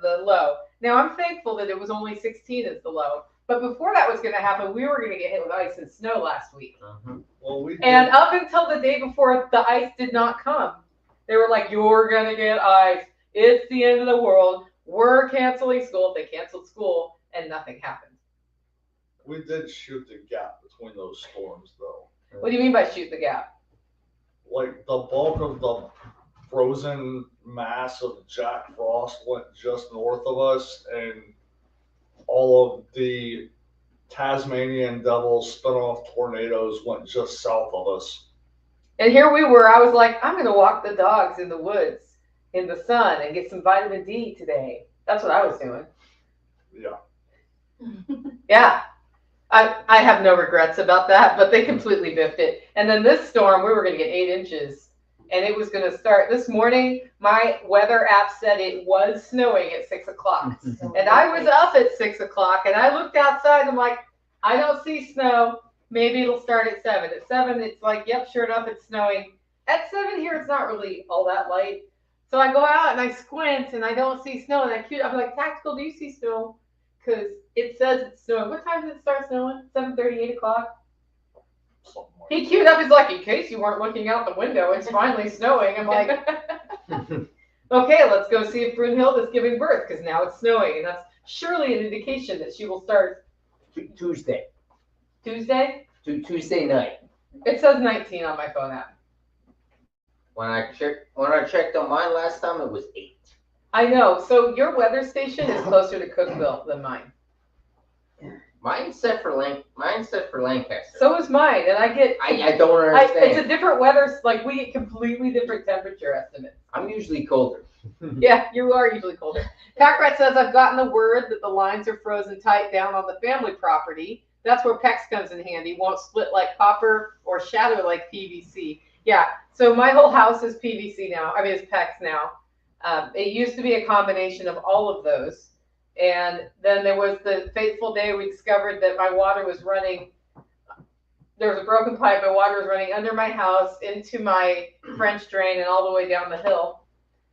the low. Now I'm thankful that it was only 16 as the low. But before that was going to happen, we were going to get hit with ice and snow last week.
Well,
And up until the day before, the ice did not come. They were like, "You're going to get ice. It's the end of the world. We're canceling school." They canceled school, and nothing happened.
we did shoot the gap between those storms, though.
What do you mean by shoot the gap?
Like, the bulk of the frozen mass of Jack Frost went just north of us, and all of the Tasmanian Devil spin-off tornadoes went just south of us.
And here we were. I was like, I'm going to walk the dogs in the woods in the sun and get some vitamin D today. That's what I was doing.
Yeah.
Yeah. I have no regrets about that, but they completely biffed it. And then this storm, we were going to get 8 inches, and it was going to start this morning. My weather app said it was snowing at 6 o'clock. And I was up at 6 o'clock, and I looked outside. I'm like, I don't see snow. Maybe it'll start at 7. At 7, it's like, yep, sure enough, it's snowing. At 7 here, it's not really all that light. So I go out and I squint, and I don't see snow. And I'm like, Tactical, do you see snow? Because it says it's snowing. What time does it start snowing? 7:30, 8 o'clock? He queued up. He's like, in case you weren't looking out the window, it's finally snowing. I'm like, okay, let's go see if Brunhild is giving birth, because now it's snowing. And that's surely an indication that she will start
Tuesday.
Tuesday?
Tuesday night.
It says 19 on my phone app.
When I checked on mine last time, it was 8.
I know. So your weather station is closer to Cookville than mine.
Mine's set for Lancaster.
So is mine, and
I don't understand.
It's a different weather. Like, we get completely different temperature estimates.
I'm usually colder.
Yeah, you are usually colder. Packrat says, I've gotten the word that the lines are frozen tight down on the family property. That's where PEX comes in handy. Won't split like copper or shatter like PVC. Yeah, so my whole house is PVC now. I mean, it's PEX now. It used to be a combination of all of those. And then there was the fateful day we discovered that my water was running. There was a broken pipe. My water was running under my house into my French drain and all the way down the hill.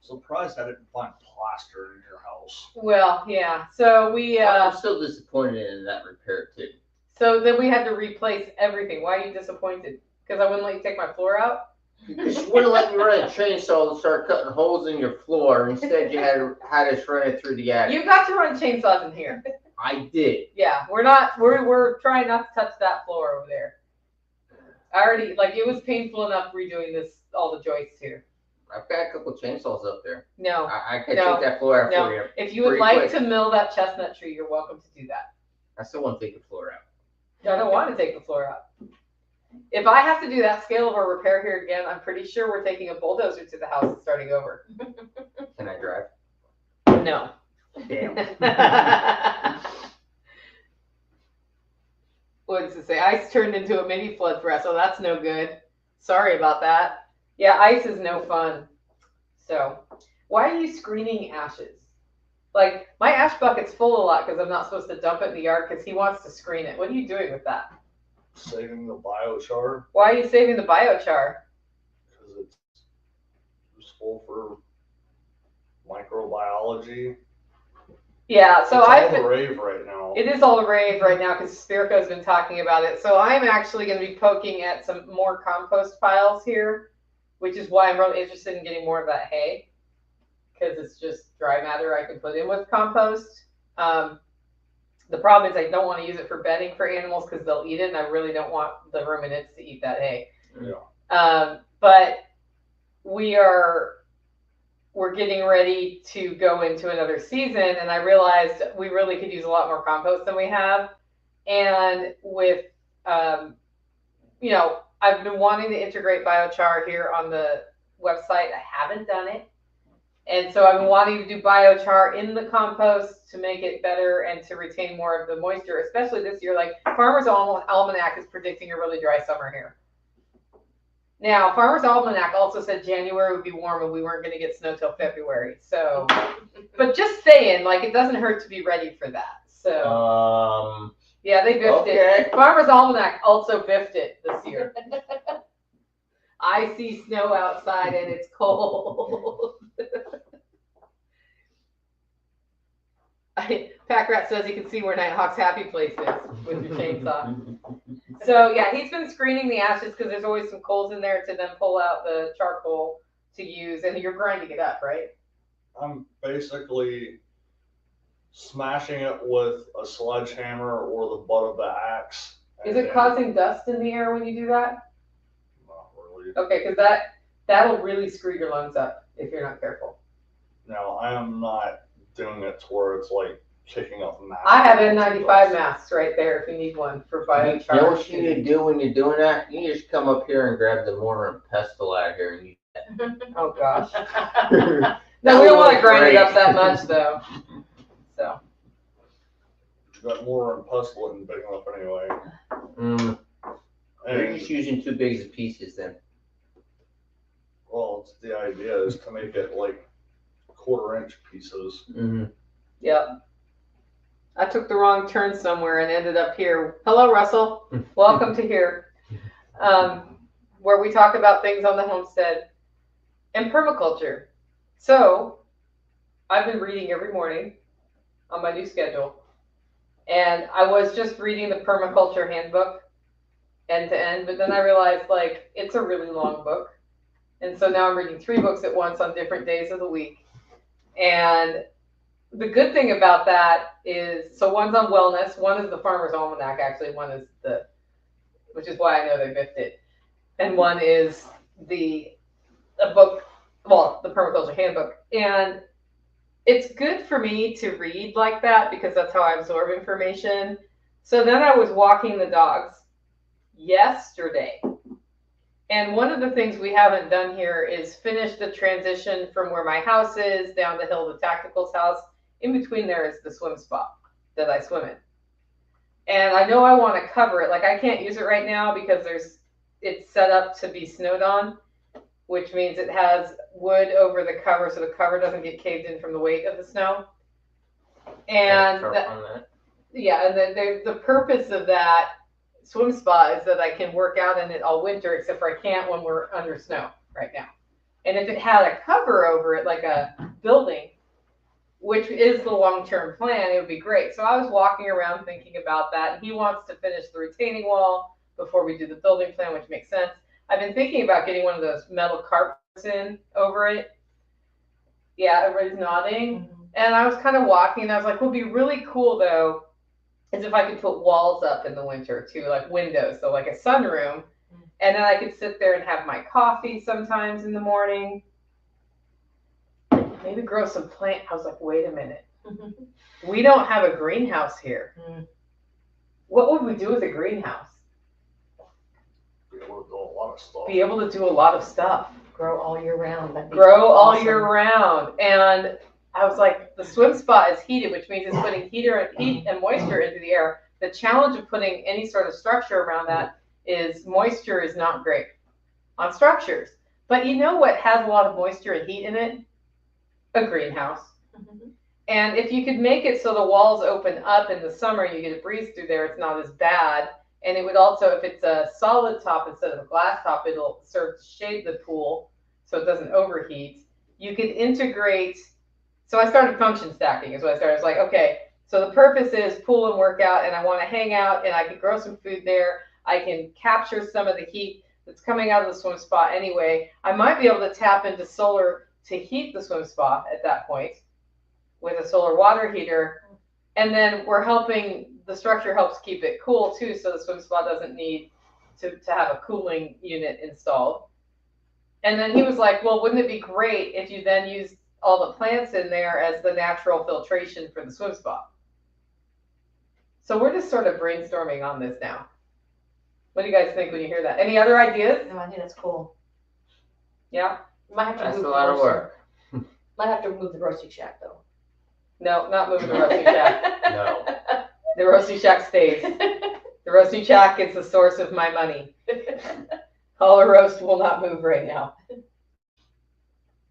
Surprised I didn't find plaster in your house.
Well, yeah. So
I'm still disappointed in that repair too.
So then we had to replace everything. Why are you disappointed? Because I wouldn't let you take my floor out?
Because you wouldn't let me run a chainsaw and start cutting holes in your floor. Instead, you had us run it through the attic.
You got to run chainsaws in here.
I did.
Yeah, we're trying not to touch that floor over there. I already, like, it was painful enough redoing this, all the joists here.
I've got a couple chainsaws up there.
No.
I can
No.
take that floor out
No.
for you.
If you would
Pretty
like
quick.
to mill that chestnut tree, you're welcome to do that.
I still want to take the floor out.
I don't want to take the floor out. If I have to do that scale of a repair here again, I'm pretty sure we're taking a bulldozer to the house and starting over.
Can I drive?
No.
Damn.
What does it say? Ice turned into a mini flood for us. Oh, that's no good. Sorry about that. Yeah, ice is no fun. So, why are you screening ashes? Like, my ash bucket's full a lot because I'm not supposed to dump it in the yard because he wants to screen it. What are you doing with that?
Saving the biochar
Why are you saving the biochar?
because it's useful for microbiology.
Yeah, so
it's
I've
all
been,
the rave right now.
it is all the rave right now because Spirico's been talking about it. So I'm actually going to be poking at some more compost piles here, which is why I'm really interested in getting more of that hay because it's just dry matter I can put in with compost. The problem is I don't want to use it for bedding for animals because they'll eat it, and I really don't want the ruminants to eat that hay.
Yeah.
But we're getting ready to go into another season, and I realized we really could use a lot more compost than we have. And with, you know, I've been wanting to integrate biochar here on the website. I haven't done it. And so I've been wanting to do biochar in the compost to make it better and to retain more of the moisture, especially this year. Like Farmer's Almanac is predicting a really dry summer here. Now, Farmer's Almanac also said January would be warm and we weren't going to get snow till February. So, but just saying, like, it doesn't hurt to be ready for that. So, yeah, they biffed it. Farmer's Almanac also biffed it this year. I see snow outside and it's cold. Pack Rat says you can see where Nighthawk's happy place is with your chainsaw. So yeah, he's been screening the ashes because there's always some coals in there to then pull out the charcoal to use, and you're grinding it up, right?
I'm basically smashing it with a sledgehammer or the butt of the axe.
Is it causing dust in the air when you do that?
Not really.
Okay, because that'll really screw your lungs up if you're not careful.
No, I am not doing it to where it's like kicking up masks.
I have N95 masks right there if you need one for biochar.
You know what you need to do when you're doing that? You just come up here and grab the mortar and pestle out of here and use
Oh gosh. No, we don't want to grind it up that much though. So.
Got more and pestle and big enough anyway.
You're
And,
just using too big of pieces then.
well, it's the idea is to make it like 1/4-inch pieces.
Yep. I took the wrong turn somewhere and ended up here. Hello, Russell. Welcome to here, where we talk about things on the homestead and permaculture. So I've been reading every morning on my new schedule. And I was just reading the permaculture handbook end to end, but then I realized like it's a really long book. And so now I'm reading 3 books at once on different days of the week. And the good thing about that is, so one's on wellness, one is the Farmer's Almanac, actually, one is which is why I know they biffed it. And one is the permaculture handbook. And it's good for me to read like that because that's how I absorb information. So then I was walking the dogs yesterday. And one of the things we haven't done here is finish the transition from where my house is down the hill to Tactical's house. In between there is the swim spot that I swim in. And I know I want to cover it. Like I can't use it right now because it's set up to be snowed on, which means it has wood over the cover so the cover doesn't get caved in from the weight of the snow. And the purpose of that swim spot is that I can work out in it all winter, except for I can't when we're under snow right now. And if it had a cover over it, like a building, which is the long-term plan, it would be great. So I was walking around thinking about that. And he wants to finish the retaining wall before we do the building plan, which makes sense. I've been thinking about getting one of those metal carpets in over it. Yeah, everybody's nodding. And I was kind of walking and I was like, what would be really cool though, is if I could put walls up in the winter too, like windows, so like a sunroom. And then I could sit there and have my coffee sometimes in the morning maybe grow some plant. I was like, wait a minute. We don't have a greenhouse here. What would we do with a greenhouse?
Be able to do a lot of stuff.
Be able to do a lot of stuff.
Grow all year round.
Grow all year round. And I was like, the swim spot is heated, which means it's putting heat and moisture into the air. The challenge of putting any sort of structure around that is moisture is not great on structures. But you know what has a lot of moisture and heat in it? A greenhouse. And if you could make it so the walls open up in the summer, you get a breeze through there, it's not as bad. And it would also, if it's a solid top instead of a glass top, it'll serve to shade the pool so it doesn't overheat. You could integrate, so I started function stacking is what I started. I was like, okay, so the purpose is pool and workout, and I want to hang out, and I can grow some food there. I can capture some of the heat that's coming out of the swim spot anyway. I might be able to tap into solar to heat the swim spot at that point with a solar water heater. And then we're helping, the structure helps keep it cool too, so the swim spot doesn't need to have a cooling unit installed. And then he was like, well, wouldn't it be great if you then used all the plants in there as the natural filtration for the swim spot? So we're just sort of brainstorming on this now. What do you guys think when you hear that? Any other ideas?
No, I think that's cool.
Yeah?
Might have to
That's
move
a lot of work.
Might have to move the roasting shack though.
No, not moving the roasting shack.
No.
The roasting shack stays. The roasting shack is the source of my money. Holler Roast will not move right now.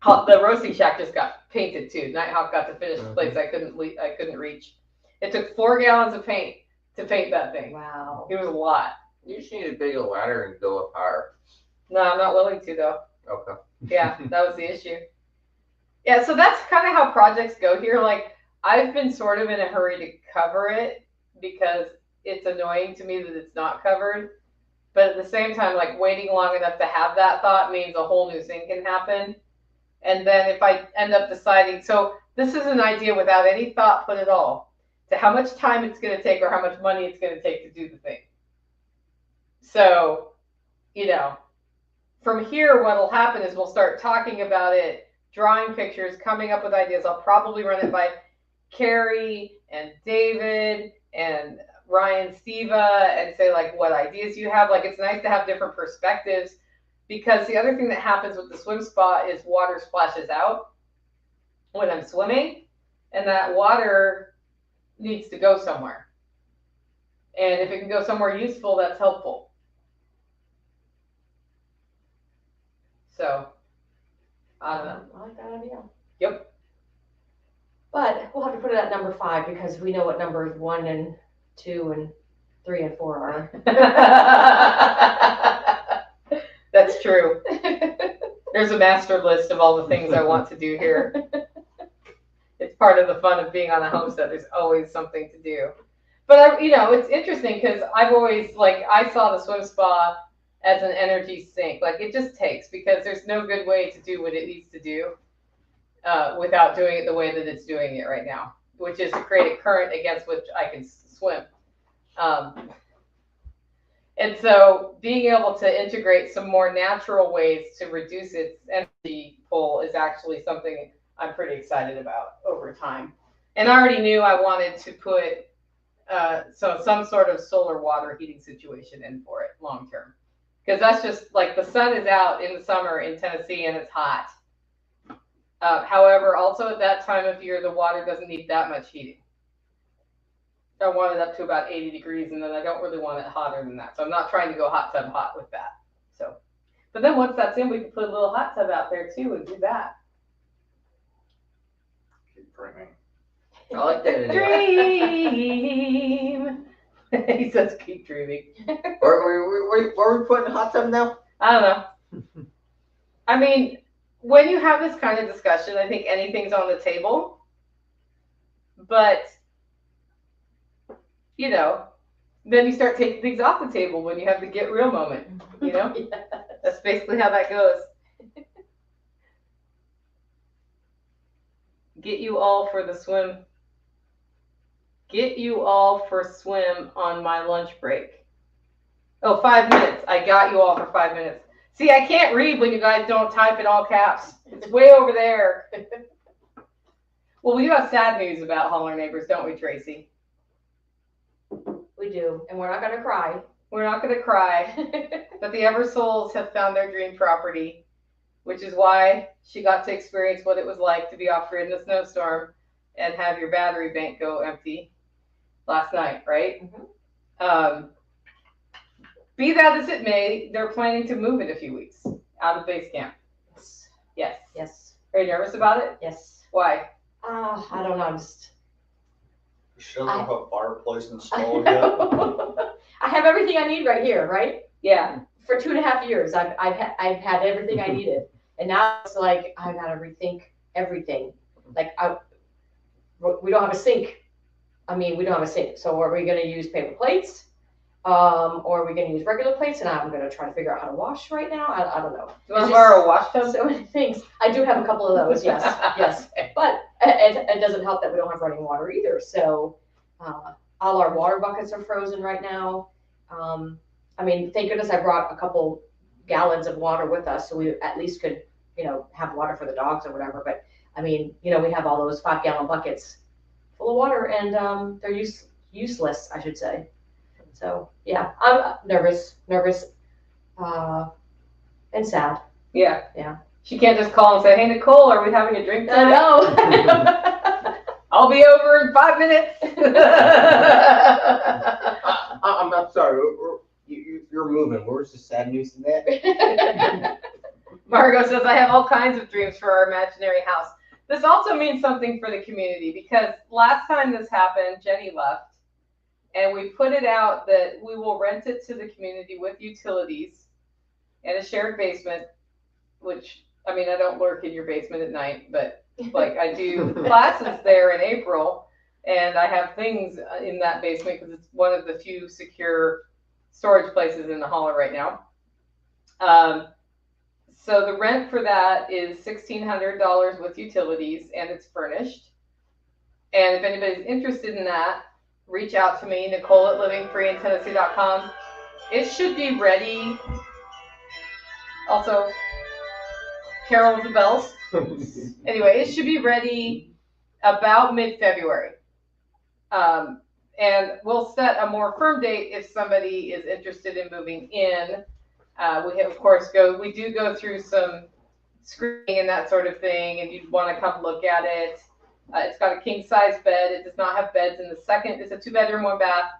The roasting shack just got painted too. Nighthawk got to finish the place I couldn't reach. It took 4 gallons of paint to paint that thing.
Wow.
It was a lot.
You just need a bigger ladder and go up higher.
No, I'm not willing to though.
Okay.
Yeah, that was the issue. Yeah, so that's kind of how projects go here. Like, I've been sort of in a hurry to cover it because it's annoying to me that it's not covered. But at the same time, like, waiting long enough to have that thought means a whole new thing can happen. And then if I end up deciding, so this is an idea without any thought put at all to how much time it's going to take or how much money it's going to take to do the thing. So, you know, from here, what will happen is we'll start talking about it, drawing pictures, coming up with ideas. I'll probably run it by Carrie and David and Ryan Steva and say, like, what ideas you have. Like, it's nice to have different perspectives because the other thing that happens with the swim spot is water splashes out when I'm swimming, and that water needs to go somewhere. And if it can go somewhere useful, that's helpful. So, I don't know.
I like that idea.
Yep.
But we'll have to put it at number 5 because we know what numbers 1 and 2 and 3 and 4 are.
That's true. There's a master list of all the things I want to do here. It's part of the fun of being on a homestead. There's always something to do. But, you know, it's interesting because I've always, like, I saw the swim spa as an energy sink. Like, it just takes, because there's no good way to do what it needs to do without doing it the way that it's doing it right now, which is to create a current against which I can swim. And so being able to integrate some more natural ways to reduce its energy pull is actually something I'm pretty excited about over time. And I already knew I wanted to put some sort of solar water heating situation in for it long term. Because that's just, like, the sun is out in the summer in Tennessee and it's hot. However, also at that time of year, the water doesn't need that much heating. I want it up to about 80 degrees, and then I don't really want it hotter than that. So I'm not trying to go hot tub hot with that. So, but then once that's in, we can put a little hot tub out there too and do that.
Keep dreaming.
I like that idea.
Dream. He says keep dreaming.
Where are we putting hot tub now?
I don't know. I mean, when you have this kind of discussion, I think anything's on the table. But, you know, then you start taking things off the table when you have the get real moment, you know?
Yes.
That's basically how that goes. Get you all for the swim. Get you all for swim on my lunch break. Oh, 5 minutes. I got you all for 5 minutes. See, I can't read when you guys don't type in all caps. It's way over there. Well, we do have sad news about hauler neighbors, don't we, Tracy?
We do, and we're not gonna cry.
We're not going to cry, but the Eversoles have found their dream property, which is why she got to experience what it was like to be off-grid in a snowstorm and have your battery bank go empty last night, right?
Mhm.
Be that as it may, they're planning to move in a few weeks out of base camp.
Yes.
Yes.
Yes.
Are you nervous about it?
Yes.
Why?
I don't know. I'm just.
She doesn't have a fireplace installed yet.
I have everything I need right here, right?
Yeah.
For 2.5 years, I've had everything I needed, and now it's like I gotta rethink everything. Like we don't have a sink. I mean, we don't have a sink. So are we gonna use paper plates? Or are we gonna use regular plates? And I'm gonna try to figure out how to wash right now. I don't know.
You want to borrow a wash tub?
So many things. I do have a couple of those. Yes. Yes. But it doesn't help that we don't have running water either. So all our water buckets are frozen right now. I mean, thank goodness I brought a couple gallons of water with us, so we at least could, have water for the dogs or whatever. But I mean, we have all those 5-gallon buckets full of water, and they're useless, I should say. So yeah, I'm nervous, and sad.
Yeah.
Yeah.
She can't just call and say, "Hey, Nicole, are we having a drink tonight?"
I
I'll be over in 5 minutes.
I'm sorry. You're moving. Where's the sad news in that?
Margot says, "I have all kinds of dreams for our imaginary house." This also means something for the community because last time this happened, Jenny left, and we put it out that we will rent it to the community with utilities and a shared basement, which, I mean, I don't lurk in your basement at night, but like I do classes there in April, and I have things in that basement because it's one of the few secure storage places in the hauler right now. So the rent for that is $1,600 with utilities, and it's furnished. And if anybody's interested in that, reach out to me, Nicole at livingfreeintennessee.com. It should be ready. Also, Carol with the bells. Anyway, it should be ready about mid-February. And we'll set a more firm date if somebody is interested in moving in. We do go through some screening and that sort of thing, and you'd want to come look at it. It's got a king-size bed. It does not have beds in the second. It's a 2-bedroom, 1-bath.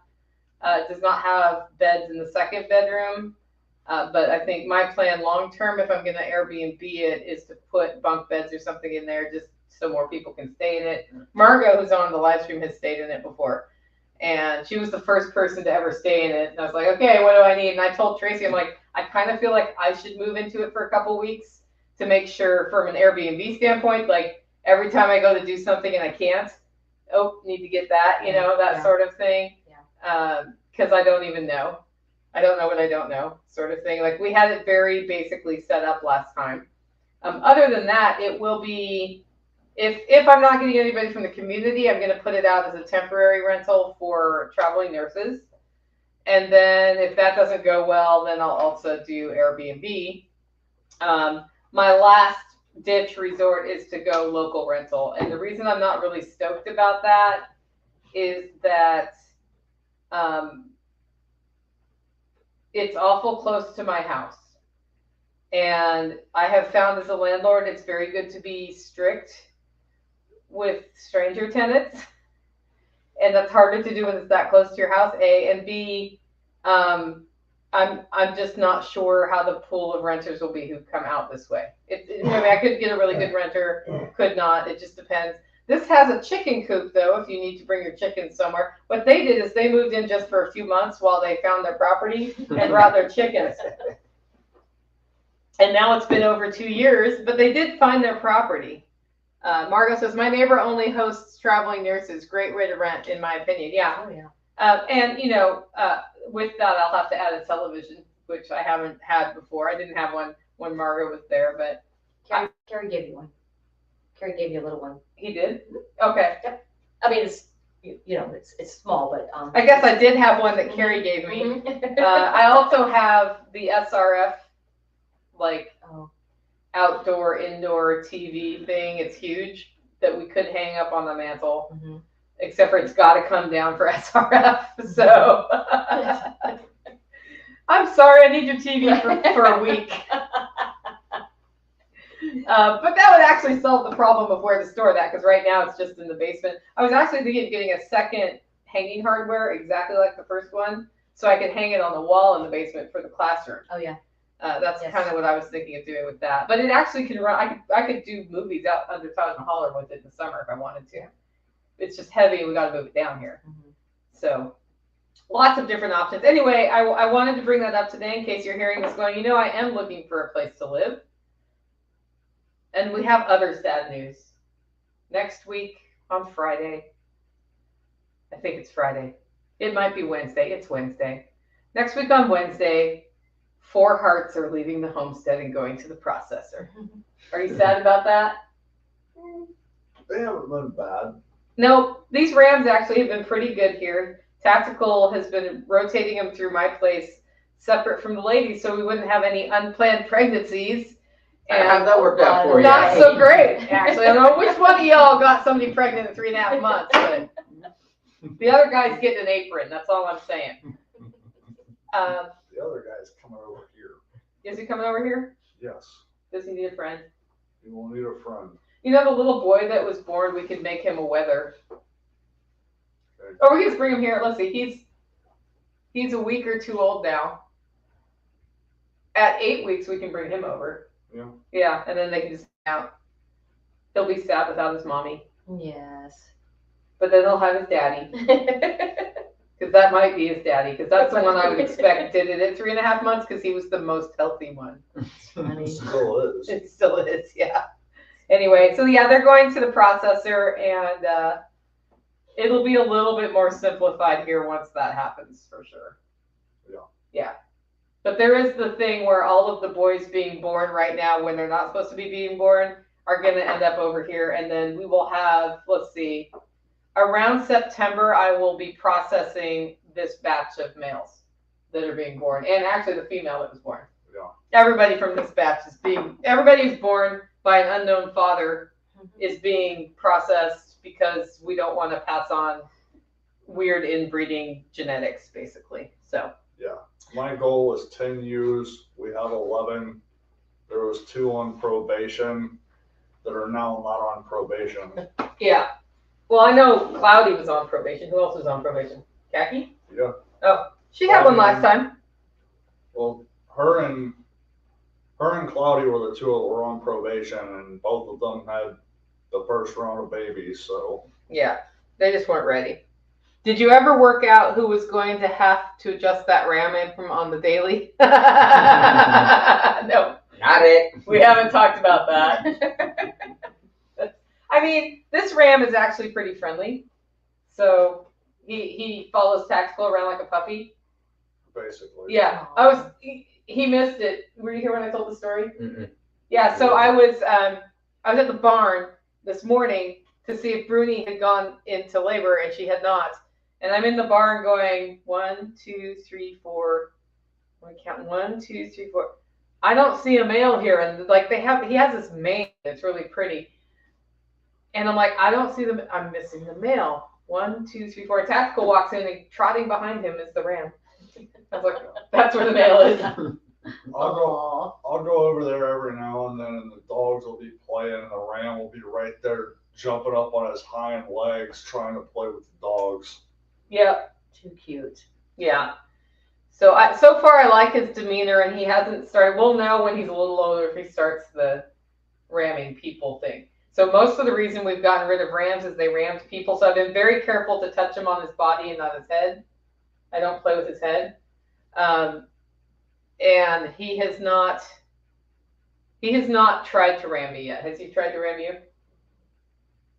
It does not have beds in the second bedroom. But I think my plan long-term, if I'm going to Airbnb it, is to put bunk beds or something in there just so more people can stay in it. Margot, who's on the live stream, has stayed in it before. And she was the first person to ever stay in it. And I was like, okay, what do I need? And I told Tracy, I'm like, I kind of feel like I should move into it for a couple weeks to make sure from an Airbnb standpoint, like every time I go to do something and I can't, need to get that, that sort of thing. Yeah. Because I don't even know. I don't know what I don't know, sort of thing. Like we had it very basically set up last time. Other than that, it will be, if I'm not getting anybody from the community, I'm going to put it out as a temporary rental for traveling nurses. And then if that doesn't go well, then I'll also do Airbnb. My last ditch resort is to go local rental. And the reason I'm not really stoked about that is that it's awful close to my house. And I have found as a landlord, it's very good to be strict with stranger tenants. And that's harder to do when it's that close to your house, A. And B, I'm just not sure how the pool of renters will be who come out this way. I could get a really good renter, could not. It just depends. This has a chicken coop, though, if you need to bring your chickens somewhere. What they did is they moved in just for a few months while they found their property and brought their chickens. And now it's been over 2 years, but they did find their property. Margot says, my neighbor only hosts traveling nurses. Great way to rent, in my opinion. Yeah.
Oh, yeah.
And, with that, I'll have to add a television, which I haven't had before. I didn't have one when Margot was there, but
Carrie gave you one. Carrie gave you a little one.
He did? Okay.
Yep. I mean, it's it's small, but
I guess I did have one that Carrie gave me.
Mm-hmm.
I also have the SRF, outdoor, indoor TV thing. It's huge. that we could hang up on the mantle,
Mhm.
except for it's got to come down for SRF. So I'm sorry, I need your TV for a week. But that would actually solve the problem of where to store that, because right now it's just in the basement. I was actually thinking of getting a second hanging hardware exactly like the first one, so I could hang it on the wall in the basement for the classroom.
Oh yeah.
That's
Yes.
kind of what I was thinking of doing with that. But it actually can run. I could do movies out under Taj Mahal with it in the summer if I wanted to. It's just heavy, and we got to move it down here.
Mhm.
So lots of different options. Anyway, I wanted to bring that up today in case you're hearing this going, you know, I am looking for a place to live. And we have other sad news. Next week on Friday, I think it's Friday. It might be Wednesday. It's Wednesday. Next week on Wednesday, 4 Hearts are leaving the Homestead and going to the processor. Are you sad about that?
They haven't been bad.
No, these Rams actually have been pretty good here. Tactical has been rotating them through my place separate from the ladies, so we wouldn't have any unplanned pregnancies. And
How'd that work out for you?
not so great, actually. I don't know which one of y'all got somebody pregnant in 3.5 months, but the other guy's getting an apron. That's all I'm saying.
The other guy's coming over here.
Is he coming over here?
Yes.
Does he need a friend?
He will need a friend.
You know the little boy that was born, we could make him a weather.
Okay.
Or we could just bring him here. Let's see, he's a week or 2 old now. At 8 weeks, we can bring him over.
Yeah.
Yeah, and then they can just hang out. He'll be sad without his mommy.
Yes.
But then he'll have his daddy. Because that might be his daddy. Because that's the one I would expect did it at 3.5 months, because he was the most healthy one.
It still is.
It still is, yeah. Anyway, so yeah, they're going to the processor, and it'll be a little bit more simplified here once that happens, for sure.
Yeah.
Yeah. But there is the thing where all of the boys being born right now, when they're not supposed to be being born, are going to end up over here. And then we will have, let's see, around September, I will be processing this batch of males that are being born. And actually the female that was born.
Yeah.
Everybody from this batch everybody who's born by an unknown father is being processed, because we don't want to pass on weird inbreeding genetics, basically. So.
Yeah. My goal was 10 ewes. We have 11. There was 2 on probation that are now not on probation.
Yeah. Well, I know Cloudy was on probation. Who else was on probation? Khaki?
Yeah.
Oh, she had one last time.
Well, her and Cloudy were the 2 that were on probation, and both of them had the first round of babies, so.
Yeah, they just weren't ready. Did you ever work out who was going to have to adjust that ram in from on the daily? No,
Not it.
we haven't talked about that. I mean, this ram is actually pretty friendly. So he follows Tactical around like a puppy.
Basically.
Yeah, he missed it. Were you here when I told the story?
Mm-mm.
Yeah, so I was at the barn this morning to see if Bruni had gone into labor, and she had not. And I'm in the barn going 1, 2, 3, 4. I'm counting 1, 2, 3, 4. I don't see a male here, and like he has this mane that's really pretty. And I'm like, I don't see I'm missing the male. 1, 2, 3, 4. Tactical walks in, and trotting behind him is the ram. I was like, that's where the male is.
I'll go over there every now and then, and the dogs will be playing, and the ram will be right there jumping up on his hind legs trying to play with the dogs.
Yep.
Too cute.
Yeah. So so far I like his demeanor, and he hasn't started. We'll know when he's a little older if he starts the ramming people thing. So most of the reason we've gotten rid of rams is they rammed people. So I've been very careful to touch him on his body and not his head. I don't play with his head. And he has not tried to ram me yet. Has he tried to ram you?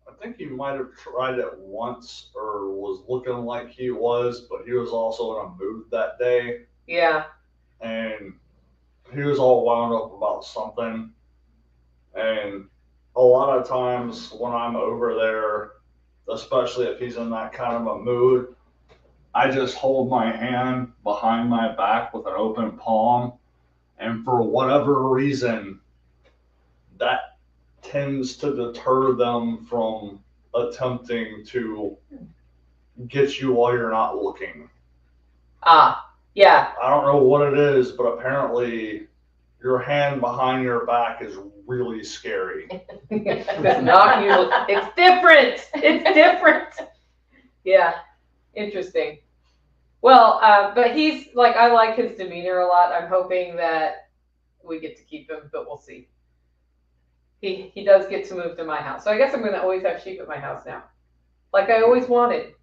I think he might have tried it once, or was looking like he was, but he was also in a mood that day.
Yeah.
And he was all wound up about something. And a lot of times when I'm over there, especially if he's in that kind of a mood, I just hold my hand behind my back with an open palm. And for whatever reason, that tends to deter them from attempting to get you while you're not looking.
Yeah.
I don't know what it is, but apparently your hand behind your back is really scary.
It's not usually. It's different. It's different. Yeah. Interesting. Well, but he's like, I like his demeanor a lot. I'm hoping that we get to keep him, but we'll see. He does get to move to my house. So I guess I'm going to always have sheep at my house now. Like I always wanted.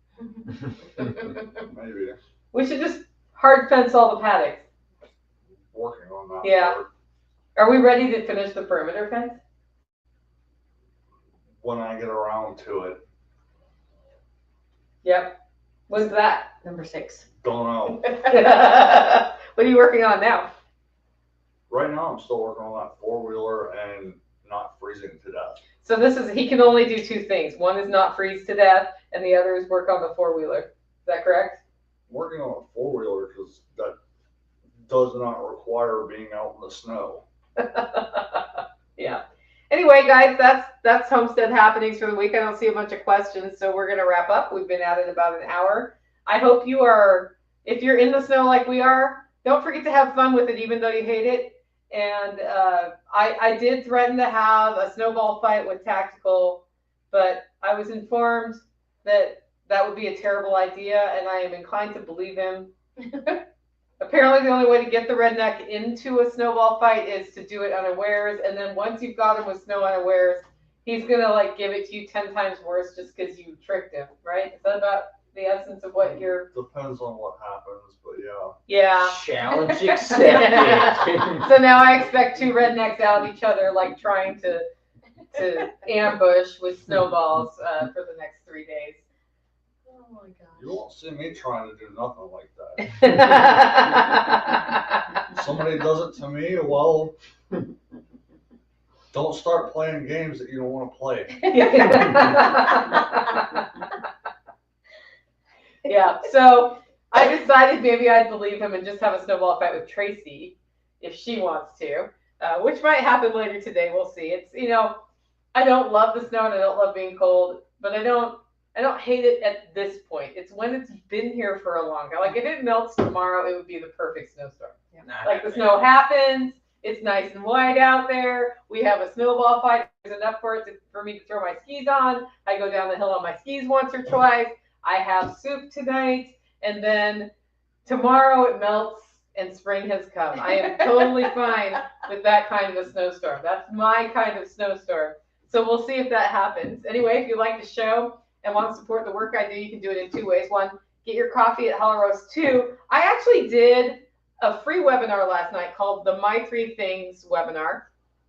Maybe.
We should just hard fence all the paddocks.
Working on that.
Yeah.
Part.
Are we ready to finish the perimeter fence?
When I get around to it.
Yep. When's that?
Number 6.
Don't know.
What are you working on now?
Right now I'm still working on that 4-wheeler and not freezing to death.
So he can only do 2 things. One is not freeze to death, and the other is work on the 4-wheeler. Is that correct?
I'm working on a 4-wheeler because that does not require being out in the snow.
Yeah. Anyway, guys, that's Homestead happenings for the week. I don't see a bunch of questions, so we're going to wrap up. We've been at it about an hour. I hope you are, if you're in the snow like we are, don't forget to have fun with it, even though you hate it. And I did threaten to have a snowball fight with Tactical, but I was informed that that would be a terrible idea, and I am inclined to believe him. Apparently, the only way to get the redneck into a snowball fight is to do it unawares, and then once you've got him with snow unawares, he's gonna like give it to you 10 times worse just because you tricked him, right? Is that about the essence of what you're?
Depends on what happens, but yeah.
Yeah.
Challenge accepted.
So now I expect 2 rednecks out at each other, like trying to ambush with snowballs for the next 3 days.
Oh my gosh.
You won't see me trying to do nothing like that.
Yeah.
Somebody does it to me, well, don't start playing games that you don't want to play.
Yeah, so I decided maybe I'd believe him and just have a snowball fight with Tracy if she wants to, which might happen later today. We'll see. It's, I don't love the snow and I don't love being cold, but I don't hate it at this point. It's when it's been here for a long time. Like if it melts tomorrow, it would be the perfect snowstorm.
Yeah.
Like the snow happens, it's nice and white out there. We have a snowball fight. There's enough for me to throw my skis on. I go down the hill on my skis once or twice. I have soup tonight, and then tomorrow it melts and spring has come. I am totally fine with that kind of a snowstorm. That's my kind of snowstorm. So we'll see if that happens. Anyway, if you like the show and want to support the work I do, you can do it in 2 ways. 1, get your coffee at Holler Roast. 2, I actually did a free webinar last night called the My 3 Things webinar,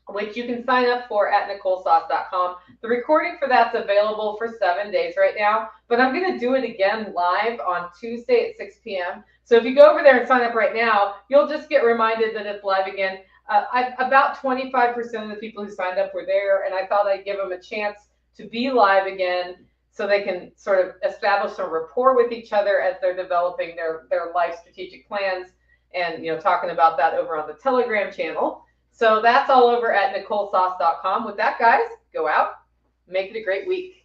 which you can sign up for at NicoleSauce.com. The recording for that's available for 7 days right now, but I'm going to do it again live on Tuesday at 6 p.m. So if you go over there and sign up right now, you'll just get reminded that it's live again. About 25% of the people who signed up were there, and I thought I'd give them a chance to be live again so they can sort of establish some rapport with each other as they're developing their life strategic plans and talking about that over on the Telegram channel. So that's all over at NicoleSauce.com. With that, guys, go out, make it a great week.